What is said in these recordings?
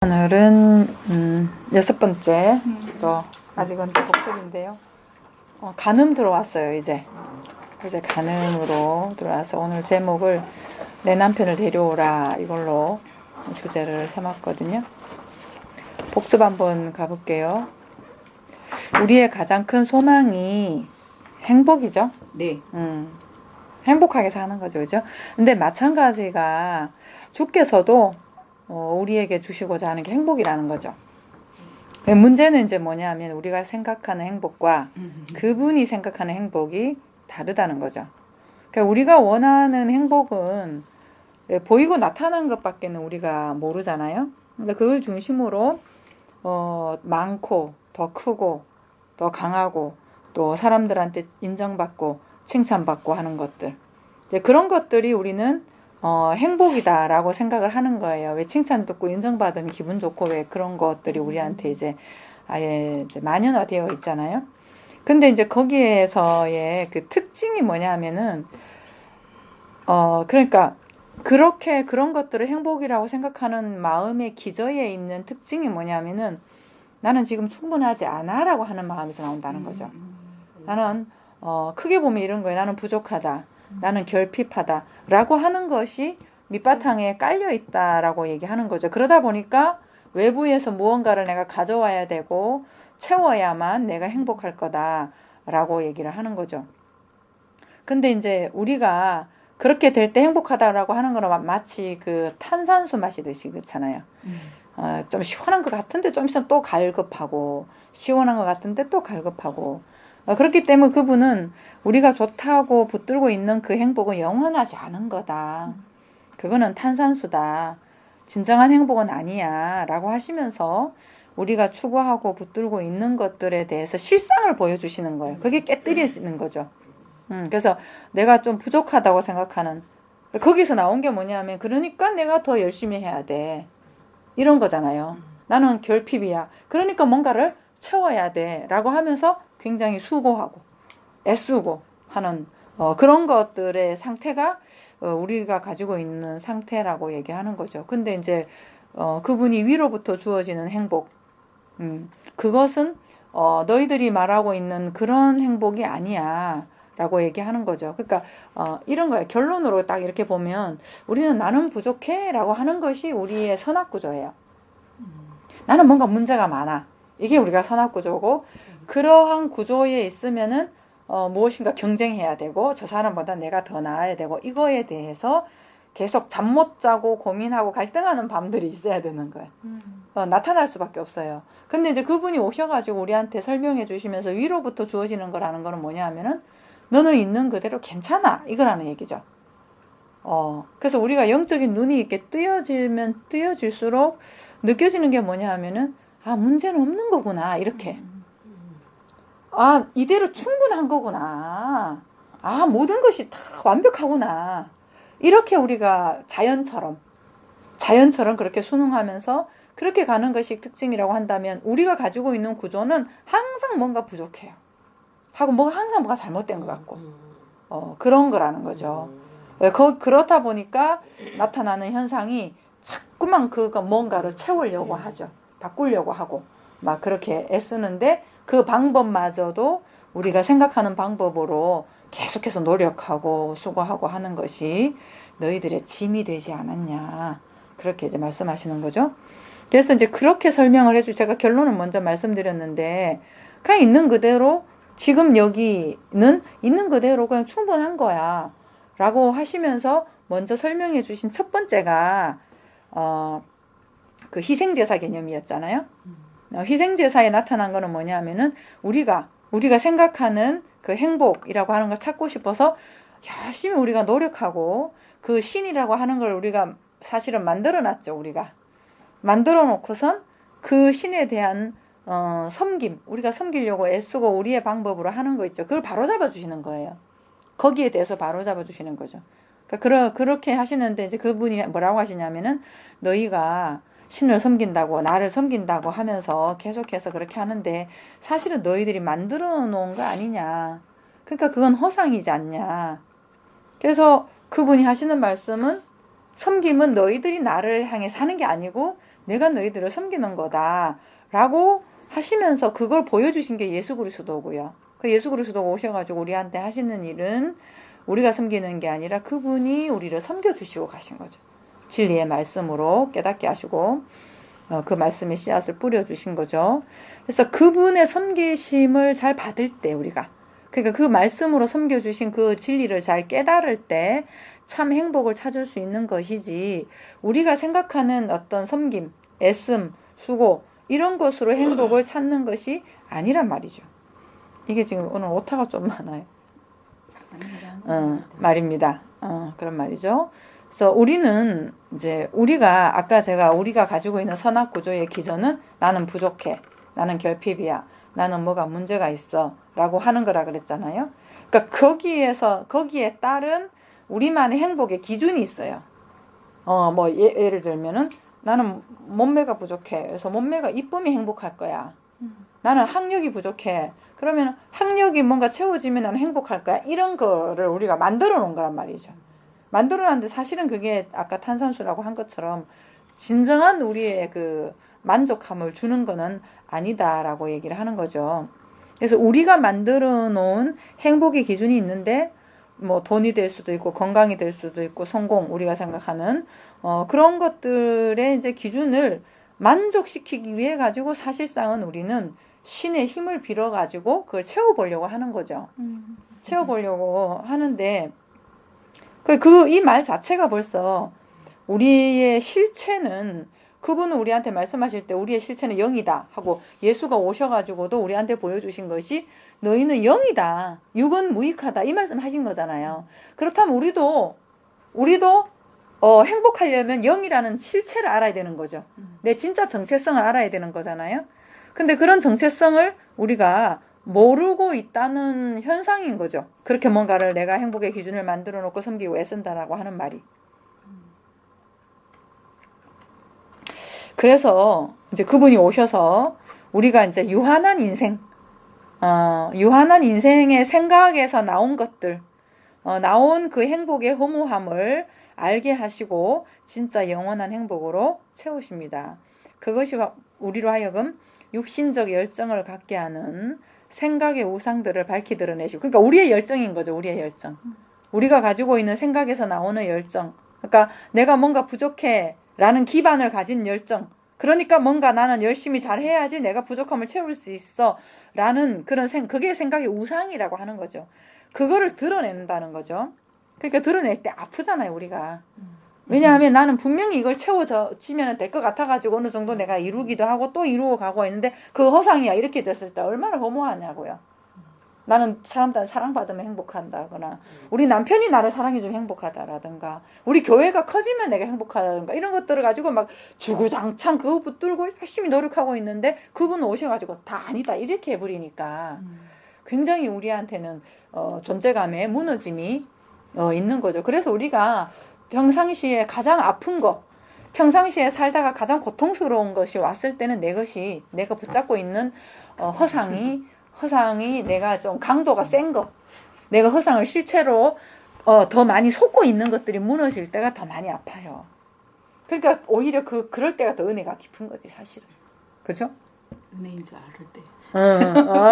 오늘은 6번째 또 아직은 또 복습인데요. 간음 들어왔어요. 이제 간음으로 들어와서 오늘 제목을 내 남편을 데려오라 이걸로 주제를 삼았거든요. 복습 한번 가볼게요. 우리의 가장 큰 소망이 행복이죠. 네. 행복하게 사는 거죠, 그죠? 근데 마찬가지가 주께서도 우리에게 주시고자 하는 게 행복이라는 거죠. 문제는 이제 뭐냐면 우리가 생각하는 행복과 그분이 생각하는 행복이 다르다는 거죠. 그러니까 우리가 원하는 행복은 보이고 나타난 것밖에는 우리가 모르잖아요. 근데 그걸 중심으로 많고 더 크고 더 강하고 또 사람들한테 인정받고 칭찬받고 하는 것들, 그런 것들이 우리는 행복이다라고 생각을 하는 거예요. 왜 칭찬 듣고 인정받으면 기분 좋고 왜 그런 것들이 우리한테 이제 아예 이제 만연화되어 있잖아요. 근데 이제 거기에서의 그 특징이 뭐냐면은 그러니까 그렇게 그런 것들을 행복이라고 생각하는 마음의 기저에 있는 특징이 뭐냐면은 나는 지금 충분하지 않아라고 하는 마음에서 나온다는 거죠. 나는 크게 보면 이런 거예요. 나는 부족하다. 나는 결핍하다 라고 하는 것이 밑바탕에 깔려 있다라고 얘기하는 거죠. 그러다 보니까 외부에서 무언가를 내가 가져와야 되고 채워야만 내가 행복할 거다 라고 얘기를 하는 거죠. 근데 이제 우리가 그렇게 될 때 행복하다라고 하는 거는 마치 그 탄산수 마시듯이 그렇잖아요. 좀 시원한 것 같은데 좀 있으면 또 갈급하고 시원한 것 같은데 또 갈급하고 그렇기 때문에 그분은 우리가 좋다고 붙들고 있는 그 행복은 영원하지 않은 거다. 그거는 탄산수다. 진정한 행복은 아니야. 라고 하시면서 우리가 추구하고 붙들고 있는 것들에 대해서 실상을 보여주시는 거예요. 그게 깨뜨려지는 거죠. 그래서 내가 좀 부족하다고 생각하는, 거기서 나온 게 뭐냐면 그러니까 내가 더 열심히 해야 돼. 이런 거잖아요. 나는 결핍이야. 그러니까 뭔가를 채워야 돼. 라고 하면서 굉장히 수고하고 애쓰고 하는 그런 것들의 상태가 우리가 가지고 있는 상태라고 얘기하는 거죠. 근데 이제 그분이 위로부터 주어지는 행복, 그것은 너희들이 말하고 있는 그런 행복이 아니야 라고 얘기하는 거죠. 그러니까 이런 거예요. 결론으로 딱 이렇게 보면 우리는 나는 부족해 라고 하는 것이 우리의 선악구조예요. 나는 뭔가 문제가 많아. 이게 우리가 선악구조고, 그러한 구조에 있으면은 무엇인가 경쟁해야 되고 저 사람보다 내가 더 나아야 되고 이거에 대해서 계속 잠 못 자고 고민하고 갈등하는 밤들이 있어야 되는 거예요. 나타날 수밖에 없어요. 근데 이제 그분이 오셔가지고 우리한테 설명해 주시면서 위로부터 주어지는 거라는 거는 뭐냐 하면은 너는 있는 그대로 괜찮아 이거라는 얘기죠. 그래서 우리가 영적인 눈이 이렇게 뜨여지면 뜨여질수록 느껴지는 게 뭐냐 하면은 문제는 없는 거구나 이렇게. 이대로 충분한 거구나. 모든 것이 다 완벽하구나. 이렇게 우리가 자연처럼 그렇게 순응하면서 그렇게 가는 것이 특징이라고 한다면 우리가 가지고 있는 구조는 항상 뭔가 부족해요. 하고 항상 뭐가 잘못된 것 같고 그런 거라는 거죠. 그렇다 보니까 나타나는 현상이 자꾸만 뭔가를 채우려고 하죠. 바꾸려고 하고 막 그렇게 애쓰는데 그 방법마저도 우리가 생각하는 방법으로 계속해서 노력하고 수고하고 하는 것이 너희들의 짐이 되지 않았냐. 그렇게 이제 말씀하시는 거죠. 그래서 이제 그렇게 설명을 제가 결론을 먼저 말씀드렸는데, 그냥 있는 그대로, 지금 여기는 있는 그대로 그냥 충분한 거야. 라고 하시면서 먼저 설명해 주신 첫 번째가, 그 희생제사 개념이었잖아요. 희생제사에 나타난 거는 뭐냐면은 우리가 생각하는 그 행복이라고 하는 걸 찾고 싶어서 열심히 우리가 노력하고 그 신이라고 하는 걸 우리가 사실은 만들어 놨죠. 우리가 만들어 놓고선 그 신에 대한 섬김, 우리가 섬기려고 애쓰고 우리의 방법으로 하는 거 있죠. 그걸 바로잡아 주시는 거예요. 거기에 대해서 바로잡아 주시는 거죠. 그러니까 그렇게 하시는데 이제 그분이 뭐라고 하시냐면은 너희가 신을 섬긴다고 나를 섬긴다고 하면서 계속해서 그렇게 하는데 사실은 너희들이 만들어 놓은 거 아니냐. 그러니까 그건 허상이지 않냐. 그래서 그분이 하시는 말씀은 섬김은 너희들이 나를 향해 사는 게 아니고 내가 너희들을 섬기는 거다라고 하시면서 그걸 보여주신 게 예수 그리스도고요. 그 예수 그리스도가 오셔가지고 우리한테 하시는 일은 우리가 섬기는 게 아니라 그분이 우리를 섬겨주시고 가신 거죠. 진리의 말씀으로 깨닫게 하시고 그 말씀의 씨앗을 뿌려주신 거죠. 그래서 그분의 섬기심을 잘 받을 때 우리가 그러니까 그 말씀으로 섬겨주신 그 진리를 잘 깨달을 때 참 행복을 찾을 수 있는 것이지 우리가 생각하는 어떤 섬김, 애씀, 수고 이런 것으로 행복을 찾는 것이 아니란 말이죠. 이게 지금 오늘 오타가 좀 많아요. 말입니다. 그런 말이죠. 그래서 우리는 이제 우리가 가지고 있는 선악 구조의 기전은 나는 부족해, 나는 결핍이야, 나는 뭐가 문제가 있어 라고 하는 거라 그랬잖아요. 그러니까 거기에 따른 우리만의 행복의 기준이 있어요. 뭐 예를 들면은 나는 몸매가 부족해. 그래서 몸매가 이쁨이 행복할 거야. 나는 학력이 부족해. 그러면 학력이 뭔가 채워지면 나는 행복할 거야. 이런 거를 우리가 만들어 놓은 거란 말이죠. 만들어 놨는데 사실은 그게 아까 탄산수라고 한 것처럼 진정한 우리의 그 만족함을 주는 거는 아니다라고 얘기를 하는 거죠. 그래서 우리가 만들어 놓은 행복의 기준이 있는데 뭐 돈이 될 수도 있고 건강이 될 수도 있고 성공 우리가 생각하는 그런 것들의 이제 기준을 만족시키기 위해 가지고 사실상은 우리는 신의 힘을 빌어 가지고 그걸 채워보려고 하는 거죠. 채워보려고 하는데 이 말 자체가 벌써 우리의 실체는 그분은 우리한테 말씀하실 때 우리의 실체는 영이다 하고 예수가 오셔가지고도 우리한테 보여주신 것이 너희는 영이다. 육은 무익하다. 이 말씀 하신 거잖아요. 그렇다면 우리도 행복하려면 영이라는 실체를 알아야 되는 거죠. 내 진짜 정체성을 알아야 되는 거잖아요. 근데 그런 정체성을 우리가 모르고 있다는 현상인 거죠. 그렇게 뭔가를 내가 행복의 기준을 만들어 놓고 섬기고 애쓴다라고 하는 말이. 그래서 이제 그분이 오셔서 우리가 이제 유한한 인생의 생각에서 나온 것들, 나온 그 행복의 허무함을 알게 하시고 진짜 영원한 행복으로 채우십니다. 그것이 우리로 하여금 육신적 열정을 갖게 하는 생각의 우상들을 밝히 드러내시고, 그러니까 우리의 열정인 거죠. 우리의 열정. 우리가 가지고 있는 생각에서 나오는 열정. 그러니까 내가 뭔가 부족해 라는 기반을 가진 열정. 그러니까 뭔가 나는 열심히 잘해야지 내가 부족함을 채울 수 있어 라는 그게 생각의 우상이라고 하는 거죠. 그거를 드러낸다는 거죠. 그러니까 드러낼 때 아프잖아요, 우리가. 왜냐하면 나는 분명히 이걸 채워지면 될 것 같아가지고 어느 정도 내가 이루기도 하고 또 이루어 가고 있는데 그 허상이야. 이렇게 됐을 때 얼마나 허무하냐고요. 나는 사람들한테 사랑받으면 행복한다거나 우리 남편이 나를 사랑해주면 행복하다라든가 우리 교회가 커지면 내가 행복하다든가 이런 것들을 가지고 막 주구장창 그거 붙들고 열심히 노력하고 있는데 그분 오셔가지고 다 아니다 이렇게 해버리니까 굉장히 우리한테는 존재감의 무너짐이 있는 거죠. 그래서 우리가 평상시에 가장 아픈 거, 평상시에 살다가 가장 고통스러운 것이 왔을 때는 내가 붙잡고 있는 허상이 내가 좀 강도가 센 거, 내가 허상을 실체로 더 많이 속고 있는 것들이 무너질 때가 더 많이 아파요. 그러니까 오히려 그럴 때가 더 은혜가 깊은 거지 사실은. 그죠? 은혜인 줄 알을 때.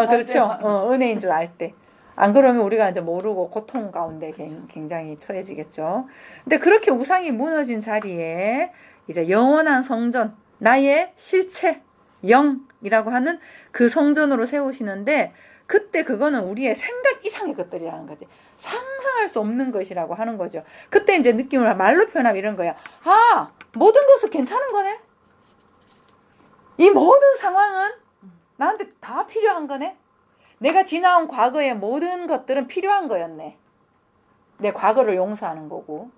그렇죠. 은혜인 줄 알 때. 안 그러면 우리가 이제 모르고 고통 가운데 굉장히 처해지겠죠. 근데 그렇게 우상이 무너진 자리에 이제 영원한 성전, 나의 실체, 영이라고 하는 그 성전으로 세우시는데 그때 그거는 우리의 생각 이상의 것들이라는 거지. 상상할 수 없는 것이라고 하는 거죠. 그때 이제 느낌을 말로 표현하면 이런 거야. 아, 모든 것은 괜찮은 거네. 이 모든 상황은 나한테 다 필요한 거네. 내가 지나온 과거의 모든 것들은 필요한 거였네. 내 과거를 용서하는 거고.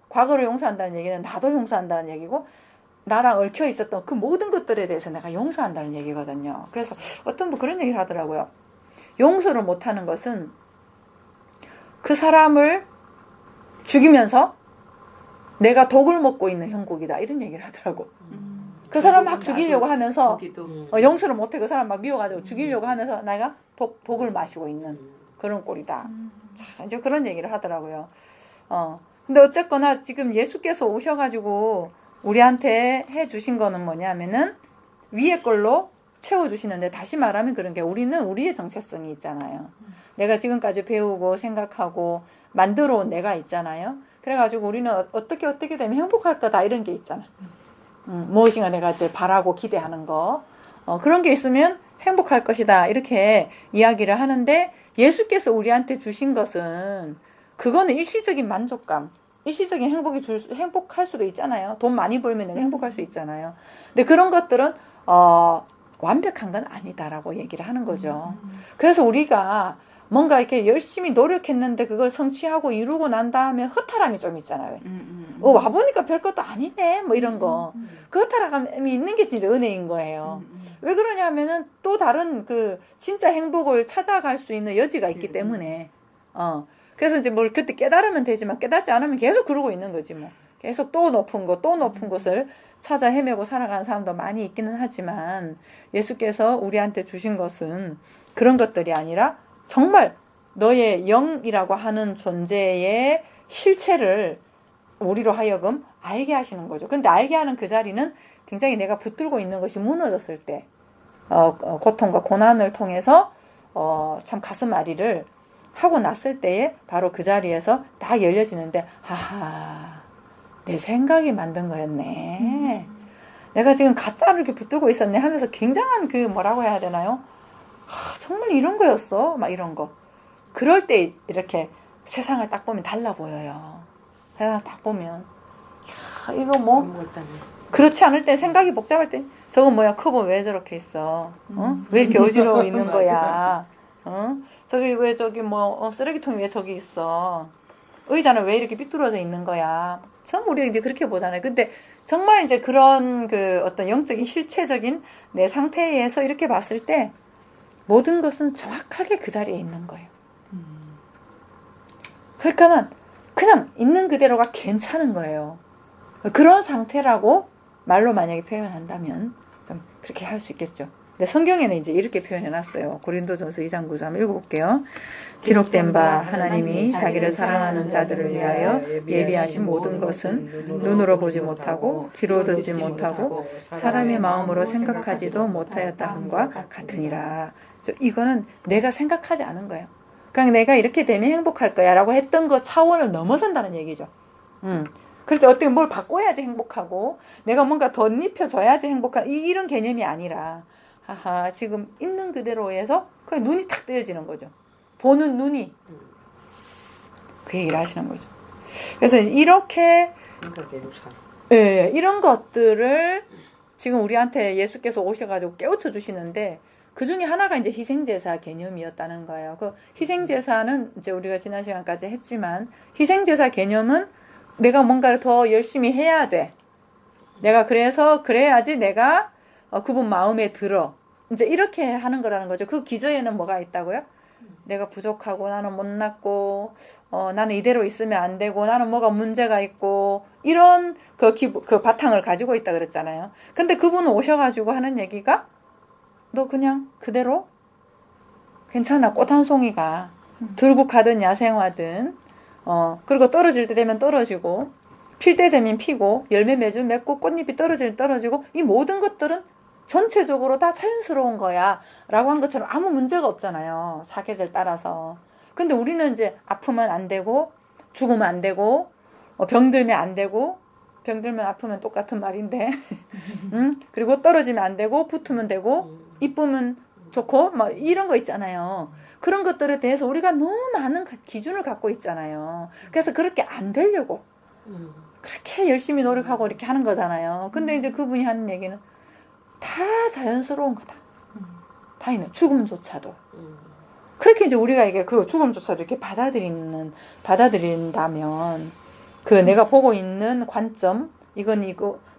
과거를 용서한다는 얘기는 나도 용서한다는 얘기고 나랑 얽혀 있었던 그 모든 것들에 대해서 내가 용서한다는 얘기거든요. 그래서 어떤 분 그런 얘기를 하더라고요. 용서를 못하는 것은 그 사람을 죽이면서 내가 독을 먹고 있는 형국이다. 이런 얘기를 하더라고. 그 사람 막 죽이려고 하면서 용서를 못해 그 사람 막 미워가지고 죽이려고 하면서 내가 독을 마시고 있는 그런 꼴이다. 자, 이제 그런 얘기를 하더라고요. 근데 어쨌거나 지금 예수께서 오셔가지고 우리한테 해주신 거는 뭐냐면은 위에 걸로 채워주시는데, 다시 말하면 그런 게 우리는 우리의 정체성이 있잖아요. 내가 지금까지 배우고 생각하고 만들어 온 내가 있잖아요. 그래가지고 우리는 어떻게 되면 행복할 거다 이런 게 있잖아. 무엇인가 내가 이제 바라고 기대하는 거. 그런 게 있으면 행복할 것이다 이렇게 이야기를 하는데, 예수께서 우리한테 주신 것은 그거는 일시적인 만족감, 일시적인 행복할 수도 있잖아요. 돈 많이 벌면 행복할 수 있잖아요. 근데 그런 것들은 완벽한 건 아니다라고 얘기를 하는 거죠. 그래서 우리가 뭔가 이렇게 열심히 노력했는데 그걸 성취하고 이루고 난 다음에 허탈함이 좀 있잖아요. 와보니까 별것도 아니네 뭐 이런 거. 그 허탈함이 있는 게 진짜 은혜인 거예요. 왜 그러냐면은 또 다른 그 진짜 행복을 찾아갈 수 있는 여지가 있기 때문에. 그래서 이제 뭘 그때 깨달으면 되지만 깨닫지 않으면 계속 그러고 있는 거지 뭐. 계속 또 높은 곳을 찾아 헤매고 살아가는 사람도 많이 있기는 하지만, 예수께서 우리한테 주신 것은 그런 것들이 아니라 정말 너의 영이라고 하는 존재의 실체를 우리로 하여금 알게 하시는 거죠. 근데 알게 하는 그 자리는 굉장히 내가 붙들고 있는 것이 무너졌을 때, 고통과 고난을 통해서 참 가슴 아리를 하고 났을 때에 바로 그 자리에서 딱 열려지는데, 하하, 내 생각이 만든 거였네. 내가 지금 가짜를 이렇게 붙들고 있었네 하면서 굉장한 그 뭐라고 해야 되나요? 정말 이런 거였어? 막 이런 거. 그럴 때 이렇게 세상을 딱 보면 달라 보여요. 세상을 딱 보면, 야, 이거 뭐 그렇지 않을 때, 생각이 복잡할 때, 저거 뭐야, 커버 왜 저렇게 있어? 왜 이렇게 어지러워 있는 거야? 저기 왜 저기 뭐 쓰레기통이 왜 저기 있어? 의자는 왜 이렇게 삐뚤어져 있는 거야? 처음 우리가 이제 그렇게 보잖아요. 근데 정말 이제 그런 그 어떤 영적인 실체적인 내 상태에서 이렇게 봤을 때 모든 것은 정확하게 그 자리에 있는 거예요. 그러니까는 그냥 있는 그대로가 괜찮은 거예요. 그런 상태라고 말로 만약에 표현한다면 좀 그렇게 할 수 있겠죠. 근데 성경에는 이제 이렇게 표현해놨어요. 고린도전서 2장 9절 한번 읽어볼게요. 기록된 바 하나님이 자기를 사랑하는 자들을 위하여 예비하신 모든 것은 눈으로 보지 못하고 귀로 듣지 못하고 사람의 마음으로 생각하지도 못하였다 함과 같으니라. 이거는 내가 생각하지 않은 거예요. 그냥 내가 이렇게 되면 행복할 거야 라고 했던 거 차원을 넘어선다는 얘기죠. 그렇게 어떻게 뭘 바꿔야지 행복하고 내가 뭔가 덧입혀줘야지 행복한 이런 개념이 아니라, 하하, 지금 있는 그대로에서 그냥 눈이 탁 뜨여지는 거죠. 보는 눈이. 그 얘기를 하시는 거죠. 그래서 이렇게 이런 것들을 지금 우리한테 예수께서 오셔가지고 깨우쳐 주시는데, 그 중에 하나가 이제 희생제사 개념이었다는 거예요. 그 희생제사는 이제 우리가 지난 시간까지 했지만, 희생제사 개념은 내가 뭔가를 더 열심히 해야 돼. 내가 그래야지 내가 그분 마음에 들어. 이제 이렇게 하는 거라는 거죠. 그 기저에는 뭐가 있다고요? 내가 부족하고 나는 못났고 나는 이대로 있으면 안 되고 나는 뭐가 문제가 있고 이런 그 바탕을 가지고 있다 그랬잖아요. 근데 그분은 오셔가지고 하는 얘기가, 너 그냥 그대로 괜찮아. 꽃 한 송이가 들고 가든 야생화든 그리고 떨어질 때 되면 떨어지고 필 때 되면 피고 열매 맺고 꽃잎이 떨어지고 이 모든 것들은 전체적으로 다 자연스러운 거야 라고 한 것처럼 아무 문제가 없잖아요. 사계절 따라서. 근데 우리는 이제 아프면 안 되고 죽으면 안 되고 병들면 안 되고, 병들면 아프면 똑같은 말인데 그리고 떨어지면 안 되고 붙으면 되고 이쁘면 좋고 막 이런 거 있잖아요. 그런 것들에 대해서 우리가 너무 많은 기준을 갖고 있잖아요. 그래서 그렇게 안 되려고 그렇게 열심히 노력하고 이렇게 하는 거잖아요. 근데 이제 그분이 하는 얘기는 다 자연스러운 거다. 다 있는 죽음조차도. 그렇게 이제 우리가 이게 그 죽음조차도 이렇게 받아들인다면 그 내가 보고 있는 관점, 이거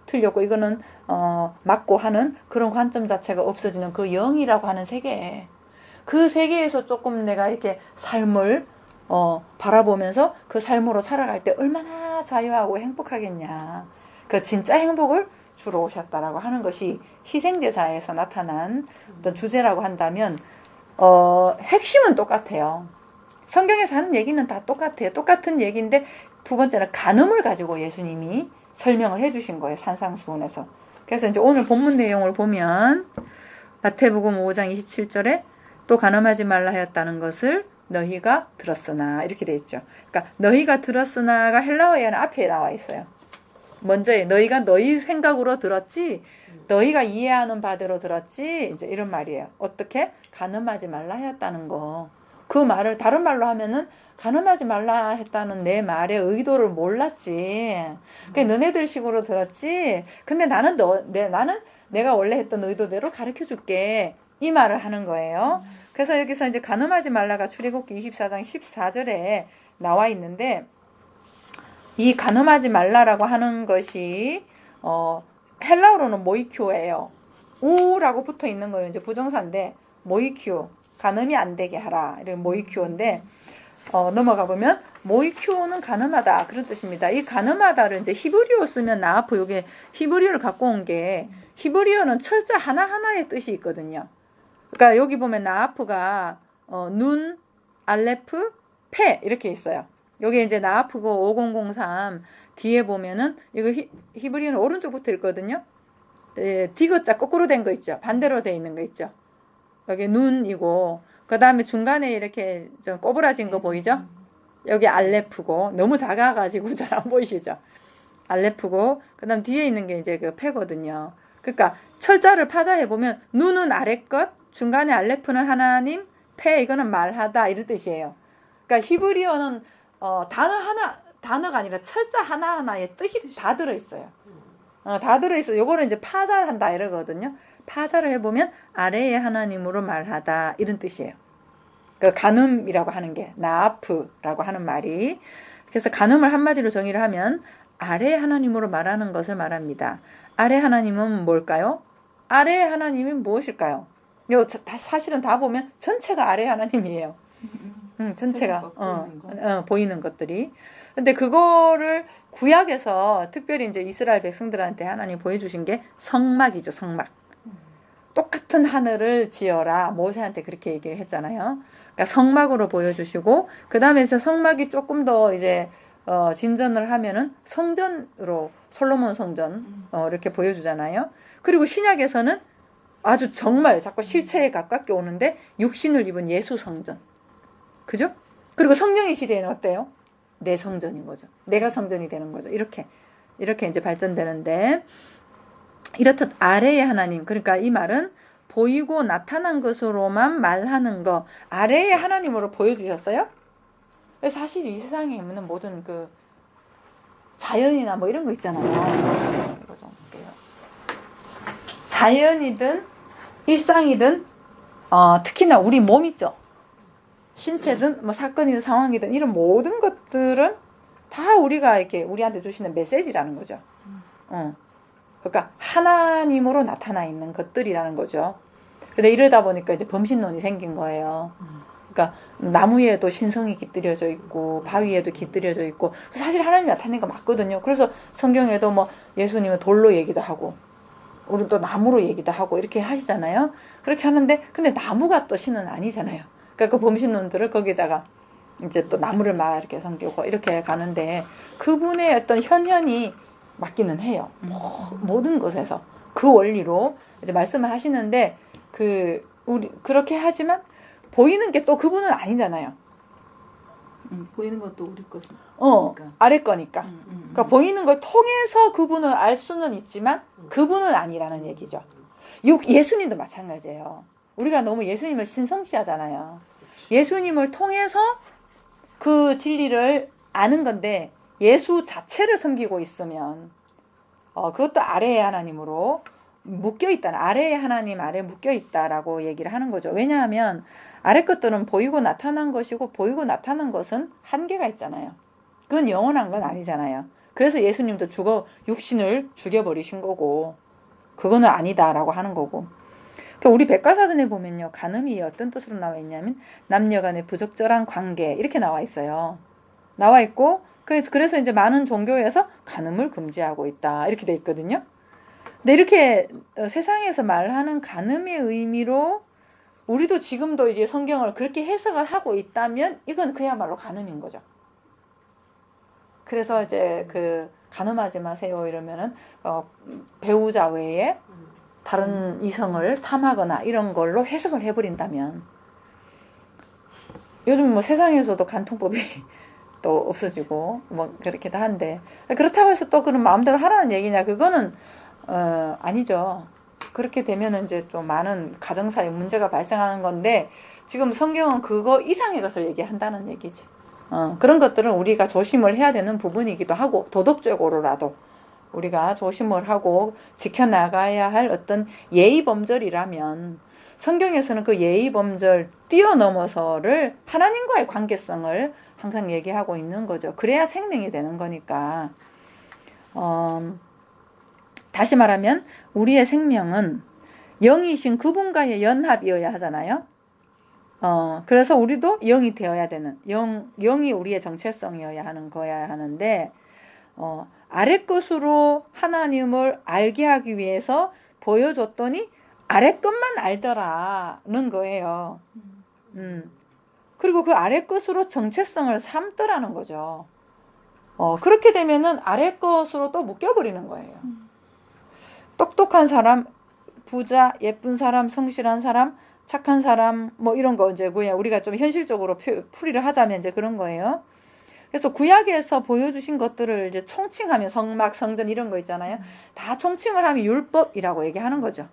틀렸고 이거는 맞고 하는 그런 관점 자체가 없어지는 그 영이라고 하는 세계, 그 세계에서 조금 내가 이렇게 삶을 바라보면서 그 삶으로 살아갈 때 얼마나 자유하고 행복하겠냐. 그 진짜 행복을 주러 오셨다라고 하는 것이 희생제사에서 나타난 어떤 주제라고 한다면 핵심은 똑같아요. 성경에서 하는 얘기는 다 똑같아요. 똑같은 얘기인데 두 번째는 간음을 가지고 예수님이 설명을 해주신 거예요. 산상수훈에서. 그래서 이제 오늘 본문 내용을 보면 마태복음 5장 27절에 또 간음하지 말라 하였다는 것을 너희가 들었으나 이렇게 돼 있죠. 그러니까 너희가 들었으나가 헬라어에는 앞에 나와 있어요. 먼저 너희가 너희 생각으로 들었지, 너희가 이해하는 바대로 들었지, 이제 이런 말이에요. 어떻게? 간음하지 말라 하였다는 거. 그 말을 다른 말로 하면은 간음하지 말라 했다는 내 말의 의도를 몰랐지. 그러니까 너네들 식으로 들었지. 근데 나는 나는 내가 원래 했던 의도대로 가르쳐 줄게. 이 말을 하는 거예요. 그래서 여기서 이제 간음하지 말라가 출애굽기 24장 14절에 나와 있는데, 이 간음하지 말라라고 하는 것이 헬라어로는 모이큐예요. 우라고 붙어 있는 거는 이제 부정사인데 모이큐, 간음이 안 되게 하라. 이런 모이큐인데 넘어가 보면 모이큐는 간음하다 그런 뜻입니다. 이 간음하다를 이제 히브리어 쓰면 나아프, 요게 히브리어를 갖고 온 게, 히브리어는 철자 하나하나의 뜻이 있거든요. 그러니까 여기 보면 나아프가 눈, 알레프, 페 이렇게 있어요. 여기 이제 나아프고 5003 뒤에 보면은 이거 히브리어는 오른쪽부터 있거든요. 디귿자 거꾸로 된 거 있죠. 반대로 돼 있는 거 있죠. 여기 눈이고, 그 다음에 중간에 이렇게 좀 꼬부라진 거 보이죠? 여기 알레프고, 너무 작아가지고 잘 안 보이시죠? 알레프고, 그 다음 뒤에 있는 게 이제 그 페거든요. 그러니까 철자를 파자해 보면 눈은 아래 것, 중간에 알레프는 하나님, 페 이거는 말하다 이런 뜻이에요. 그러니까 히브리어는 단어가 아니라 철자 하나하나에 뜻이 다 들어있어요. 다 들어있어요. 요거는 이제 파자를 한다 이러거든요. 파자를 해보면 아래의 하나님으로 말하다 이런 뜻이에요. 그 간음이라고 하는 게 나아프라고 하는 말이, 그래서 간음을 한마디로 정의를 하면 아래 하나님으로 말하는 것을 말합니다. 아래 하나님은 뭘까요? 아래 하나님이 무엇일까요? 사실은 다 보면 전체가 아래 하나님이에요. 전체가 보이는 것들이. 근데 그거를 구약에서 특별히 이제 이스라엘 백성들한테 하나님 보여주신 게 성막이죠. 성막. 똑같은 하늘을 지어라. 모세한테 그렇게 얘기를 했잖아요. 그러니까 성막으로 보여주시고, 그 다음에 성막이 조금 더 이제 진전을 하면은 성전으로, 솔로몬 성전 이렇게 보여주잖아요. 그리고 신약에서는 아주 정말 자꾸 실체에 가깝게 오는데 육신을 입은 예수 성전. 그죠? 그리고 성령의 시대에는 어때요? 내 성전인 거죠. 내가 성전이 되는 거죠. 이렇게 이제 발전되는데, 이렇듯 아래의 하나님, 그러니까 이 말은 보이고 나타난 것으로만 말하는 거, 아래의 하나님으로 보여주셨어요. 사실 이 세상에 있는 모든 그 자연이나 뭐 이런 거 있잖아요. 이거 좀 볼게요. 자연이든 일상이든 특히나 우리 몸 있죠. 신체든 뭐 사건이든 상황이든 이런 모든 것들은 다 우리가 이렇게 우리한테 주시는 메시지라는 거죠. 그러니까 하나님으로 나타나 있는 것들이라는 거죠. 근데 이러다 보니까 이제 범신론이 생긴 거예요. 그러니까 나무에도 신성이 깃들여져 있고 바위에도 깃들여져 있고, 사실 하나님이 나타낸 거 맞거든요. 그래서 성경에도 뭐 예수님은 돌로 얘기도 하고 우리 또 나무로 얘기도 하고 이렇게 하시잖아요. 그렇게 하는데 근데 나무가 또 신은 아니잖아요. 그러니까 그 범신론들을 거기다가 이제 또 나무를 막 이렇게 섬기고 이렇게 가는데, 그분의 어떤 현현이 맞기는 해요. 모든 것에서 그 원리로 이제 말씀을 하시는데, 우리 그렇게 하지만 보이는 게 또 그분은 아니잖아요. 보이는 것도 우리 것이. 아래 거니까. 그러니까 보이는 걸 통해서 그분을 알 수는 있지만 그분은 아니라는 얘기죠. 예수님도 마찬가지예요. 우리가 너무 예수님을 신성시하잖아요. 예수님을 통해서 그 진리를 아는 건데, 예수 자체를 섬기고 있으면 그것도 아래의 하나님으로 묶여있다. 아래의 하나님 아래 묶여있다라고 얘기를 하는 거죠. 왜냐하면 아래 것들은 보이고 나타난 것이고, 보이고 나타난 것은 한계가 있잖아요. 그건 영원한 건 아니잖아요. 그래서 예수님도 육신을 죽여버리신 거고, 그거는 아니다라고 하는 거고. 그러니까 우리 백과사전에 보면요, 간음이 어떤 뜻으로 나와 있냐면 남녀 간의 부적절한 관계 이렇게 나와 있어요. 나와 있고, 그래서 이제 많은 종교에서 간음을 금지하고 있다 이렇게 돼 있거든요. 근데 이렇게 세상에서 말하는 간음의 의미로 우리도 지금도 이제 성경을 그렇게 해석을 하고 있다면 이건 그야말로 간음인 거죠. 그래서 이제 그 간음하지 마세요 이러면은 배우자 외에 다른 이성을 탐하거나 이런 걸로 해석을 해버린다면, 요즘 뭐 세상에서도 간통법이 또 없어지고 뭐 그렇게도 한데, 그렇다고 해서 또 그런 마음대로 하라는 얘기냐, 그거는 아니죠. 그렇게 되면은 이제 좀 많은 가정사에 문제가 발생하는 건데, 지금 성경은 그거 이상의 것을 얘기한다는 얘기지. 그런 것들은 우리가 조심을 해야 되는 부분이기도 하고, 도덕적으로라도 우리가 조심을 하고 지켜나가야 할 어떤 예의범절이라면, 성경에서는 그 예의범절 뛰어넘어서를 하나님과의 관계성을 항상 얘기하고 있는 거죠. 그래야 생명이 되는 거니까. 다시 말하면 우리의 생명은 영이신 그분과의 연합이어야 하잖아요. 그래서 우리도 영이 되어야 되는, 영이 우리의 정체성이어야 하는 거야 하는데, 아래 것으로 하나님을 알게 하기 위해서 보여줬더니 아래 것만 알더라는 거예요. 그리고 그 아래 것으로 정체성을 삼더라는 거죠. 그렇게 되면은 아래 것으로 또 묶여버리는 거예요. 똑똑한 사람, 부자, 예쁜 사람, 성실한 사람, 착한 사람, 뭐 이런 거 이제 그냥 우리가 좀 현실적으로 풀이를 하자면 이제 그런 거예요. 그래서 구약에서 보여주신 것들을 이제 총칭하면 성막, 성전 이런 거 있잖아요. 다 총칭을 하면 율법이라고 얘기하는 거죠.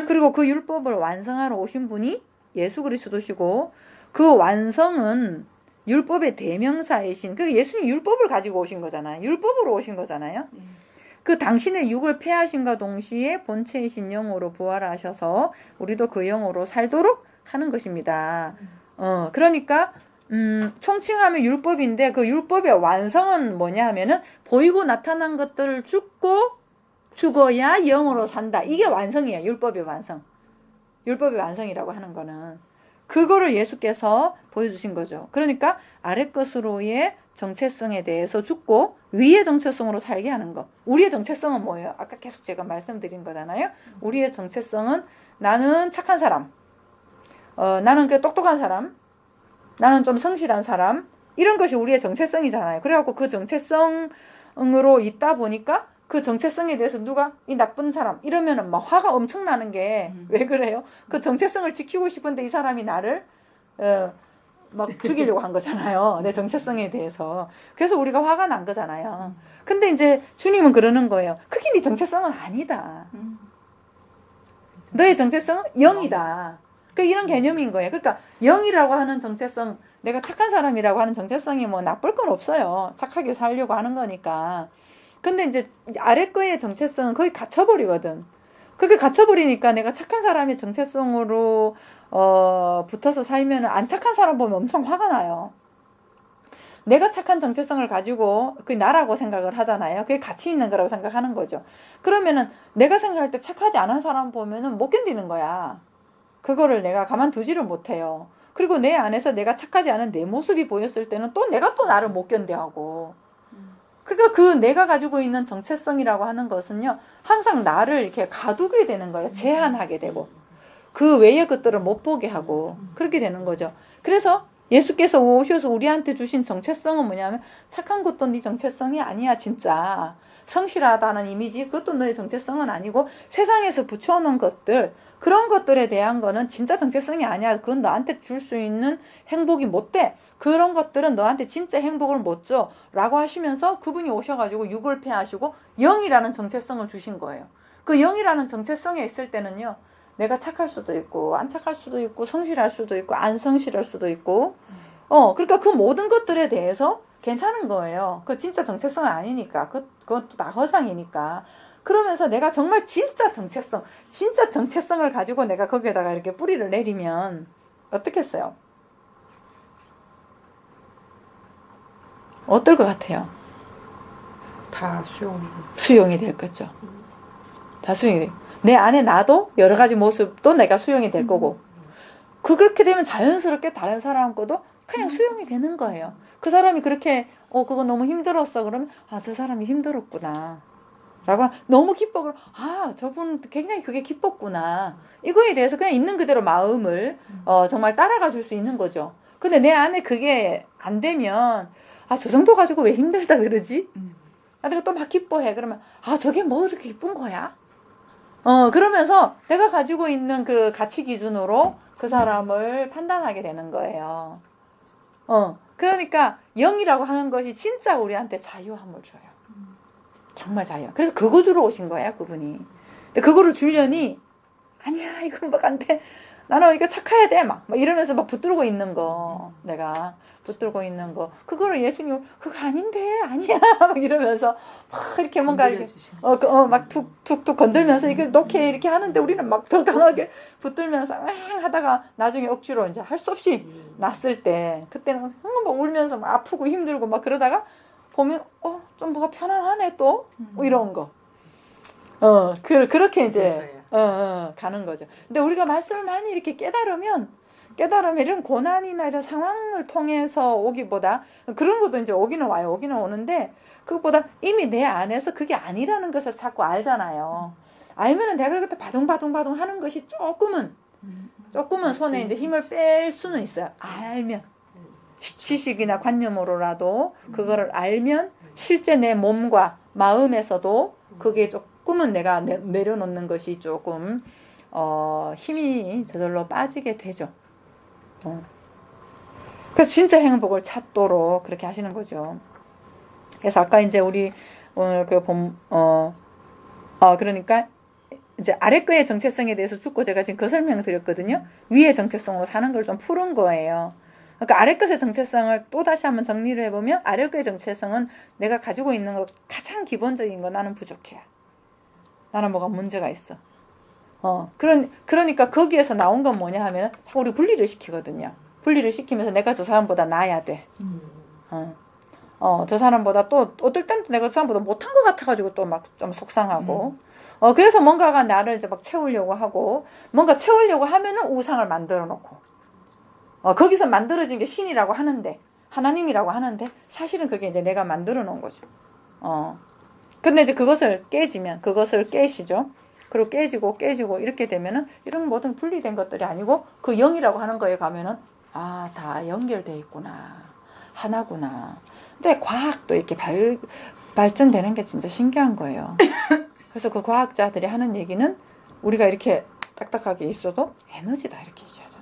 그리고 그 율법을 완성하러 오신 분이 예수 그리스도시고, 그 완성은 율법의 대명사이신, 그 예수님 율법을 가지고 오신 거잖아요. 율법으로 오신 거잖아요. 그 당신의 육을 폐하신과 동시에 본체이신 영으로 부활하셔서 우리도 그 영으로 살도록 하는 것입니다. 그러니까 총칭하면 율법인데, 그 율법의 완성은 뭐냐 하면은 보이고 나타난 것들을 죽어야 영으로 산다. 이게 완성이에요. 율법의 완성. 율법의 완성이라고 하는 거는 그거를 예수께서 보여주신 거죠. 그러니까 아래 것으로의 정체성에 대해서 죽고 위의 정체성으로 살게 하는 거. 우리의 정체성은 뭐예요? 아까 계속 제가 말씀드린 거잖아요. 우리의 정체성은 나는 착한 사람, 나는 그 똑똑한 사람, 나는 좀 성실한 사람, 이런 것이 우리의 정체성이잖아요. 그래갖고 그 정체성으로 있다 보니까 그 정체성에 대해서 누가 이 나쁜 사람 이러면은 막 화가 엄청 나는 게 왜 그래요? 그 정체성을 지키고 싶은데 이 사람이 나를 막 죽이려고 한 거잖아요. 내 정체성에 대해서. 그래서 우리가 화가 난 거잖아요. 근데 이제 주님은 그러는 거예요. 그게 네 정체성은 아니다. 너의 정체성은 영이다. 그 이런 개념인 거예요. 그러니까 영이라고 하는 정체성, 내가 착한 사람이라고 하는 정체성이 뭐 나쁠 건 없어요. 착하게 살려고 하는 거니까. 근데 이제 아래 거의 정체성은 거의 갇혀버리거든. 그게 갇혀버리니까 내가 착한 사람의 정체성으로 붙어서 살면 안 착한 사람 보면 엄청 화가 나요. 내가 착한 정체성을 가지고 그게 나라고 생각을 하잖아요. 그게 가치 있는 거라고 생각하는 거죠. 그러면은 내가 생각할 때 착하지 않은 사람 보면은 못 견디는 거야. 그거를 내가 가만두지를 못해요. 그리고 내 안에서 내가 착하지 않은 내 모습이 보였을 때는 또 내가 또 나를 못 견뎌하고. 그러니까 그 내가 가지고 있는 정체성이라고 하는 것은요, 항상 나를 이렇게 가두게 되는 거예요. 제한하게 되고. 그 외의 것들을 못 보게 하고. 그렇게 되는 거죠. 그래서 예수께서 오셔서 우리한테 주신 정체성은 뭐냐면, 착한 것도 네 정체성이 아니야, 진짜. 성실하다는 이미지, 그것도 너의 정체성은 아니고, 세상에서 붙여놓은 것들, 그런 것들에 대한 거는 진짜 정체성이 아니야. 그건 너한테 줄 수 있는 행복이 못 돼. 그런 것들은 너한테 진짜 행복을 못 줘. 라고 하시면서 그분이 오셔가지고 육을 폐하시고 영이라는 정체성을 주신 거예요. 그 영이라는 정체성에 있을 때는요, 내가 착할 수도 있고 안 착할 수도 있고 성실할 수도 있고 안 성실할 수도 있고 그러니까 그 모든 것들에 대해서 괜찮은 거예요. 그 진짜 정체성은 아니니까. 그것도 다 허상이니까. 그러면서 내가 정말 진짜 정체성을 가지고 내가 거기에다가 이렇게 뿌리를 내리면 어떻겠어요? 어떨 것 같아요? 다 수용이 될 거죠. 다 수용이 돼. 내 안에 나도 여러 가지 모습도 내가 수용이 될 거고. 그렇게 되면 자연스럽게 다른 사람 거도 그냥 수용이 되는 거예요. 그 사람이 그렇게 그거 너무 힘들었어. 그러면 저 사람이 힘들었구나. 라고 너무 기뻐. 그럼 저분 굉장히 그게 기뻤구나. 이거에 대해서 그냥 있는 그대로 마음을 정말 따라가 줄 수 있는 거죠. 근데 내 안에 그게 안 되면 저 정도 가지고 왜 힘들다 그러지? 내가 또 막 기뻐해. 그러면 저게 뭐 이렇게 기쁜 거야? 그러면서 내가 가지고 있는 그 가치 기준으로 그 사람을 판단하게 되는 거예요. 그러니까 영이라고 하는 것이 진짜 우리한테 자유함을 줘요. 정말 자유. 그래서 그거 주러 오신 거예요, 그분이. 근데 그거를 주려니 아니야, 이건 막 안 돼. 나는 이거 착해야 돼. 막 이러면서 막 붙들고 있는 거. 내가 붙들고 있는 거. 그거를 예수님, 그거 아닌데, 아니야. 막 이러면서 막 이렇게 뭔가 이렇게, 막 툭툭툭 건들면서 이렇게 놓게 이렇게 하는데 우리는 막 더 강하게 붙들면서 하다가 나중에 억지로 이제 할 수 없이 났을 때, 그때는 막 울면서 막 아프고 힘들고 막 그러다가 보면, 좀 뭐가 편안하네 또? 뭐 이런 거. 그렇게 이제, 가는 거죠. 근데 우리가 말씀을 많이 이렇게 깨달으면 이런 고난이나 이런 상황을 통해서 오기보다, 그런 것도 이제 오기는 와요. 오기는 오는데, 그것보다 이미 내 안에서 그게 아니라는 것을 자꾸 알잖아요. 알면은 내가 그렇게 바둥바둥 하는 것이 조금은 손에 이제 힘을 뺄 수는 있어요. 알면. 지식이나 관념으로라도 그거를 알면 실제 내 몸과 마음에서도 그게 조금은 내가 내려놓는 것이 조금 힘이 저절로 빠지게 되죠. 그래서 진짜 행복을 찾도록 그렇게 하시는 거죠. 그래서 아까 이제 우리 오늘 그러니까 이제 아래 거의 정체성에 대해서 죽고 제가 지금 그 설명을 드렸거든요. 위의 정체성으로 사는 걸 좀 푸른 거예요. 그러니까 아래 것의 정체성을 또 다시 한번 정리를 해보면 아래 것의 정체성은 내가 가지고 있는 거 가장 기본적인 거 나는 부족해. 나는 뭐가 문제가 있어. 그러니까 거기에서 나온 건 뭐냐 하면 자꾸 우리 분리를 시키거든요. 분리를 시키면서 내가 저 사람보다 나아야 돼. 저 사람보다 또 어떨 땐 내가 저 사람보다 못한 것 같아가지고 또 막 좀 속상하고. 그래서 뭔가가 나를 이제 막 채우려고 하고 뭔가 채우려고 하면은 우상을 만들어 놓고. 거기서 만들어진 게 신이라고 하는데, 하나님이라고 하는데, 사실은 그게 이제 내가 만들어 놓은 거죠. 근데 이제 그것을 깨시죠. 그리고 깨지고 이렇게 되면은, 이런 모든 분리된 것들이 아니고, 그 영이라고 하는 거에 가면은, 다 연결되어 있구나. 하나구나. 근데 과학도 이렇게 발전되는 게 진짜 신기한 거예요. 그래서 그 과학자들이 하는 얘기는, 우리가 이렇게 딱딱하게 있어도 에너지다, 이렇게 얘기하잖아요.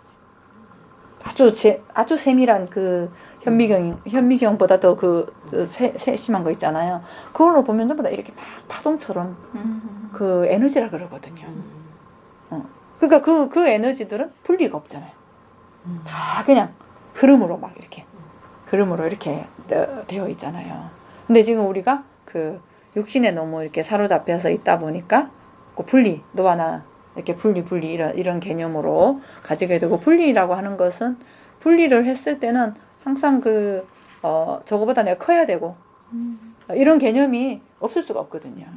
아주 세밀한 그 현미경보다 더 세심한 거 있잖아요. 그걸로 보면 전부 다 이렇게 막 파동처럼 그 에너지라 그러거든요. 그러니까 그 에너지들은 분리가 없잖아요. 다 그냥 흐름으로 이렇게 되어 있잖아요. 근데 지금 우리가 그 육신에 너무 이렇게 사로잡혀서 있다 보니까 그 너와 나 이렇게 분리 이런 개념으로 가지게 되고, 분리라고 하는 것은 분리를 했을 때는 항상 저거보다 내가 커야 되고 이런 개념이 없을 수가 없거든요.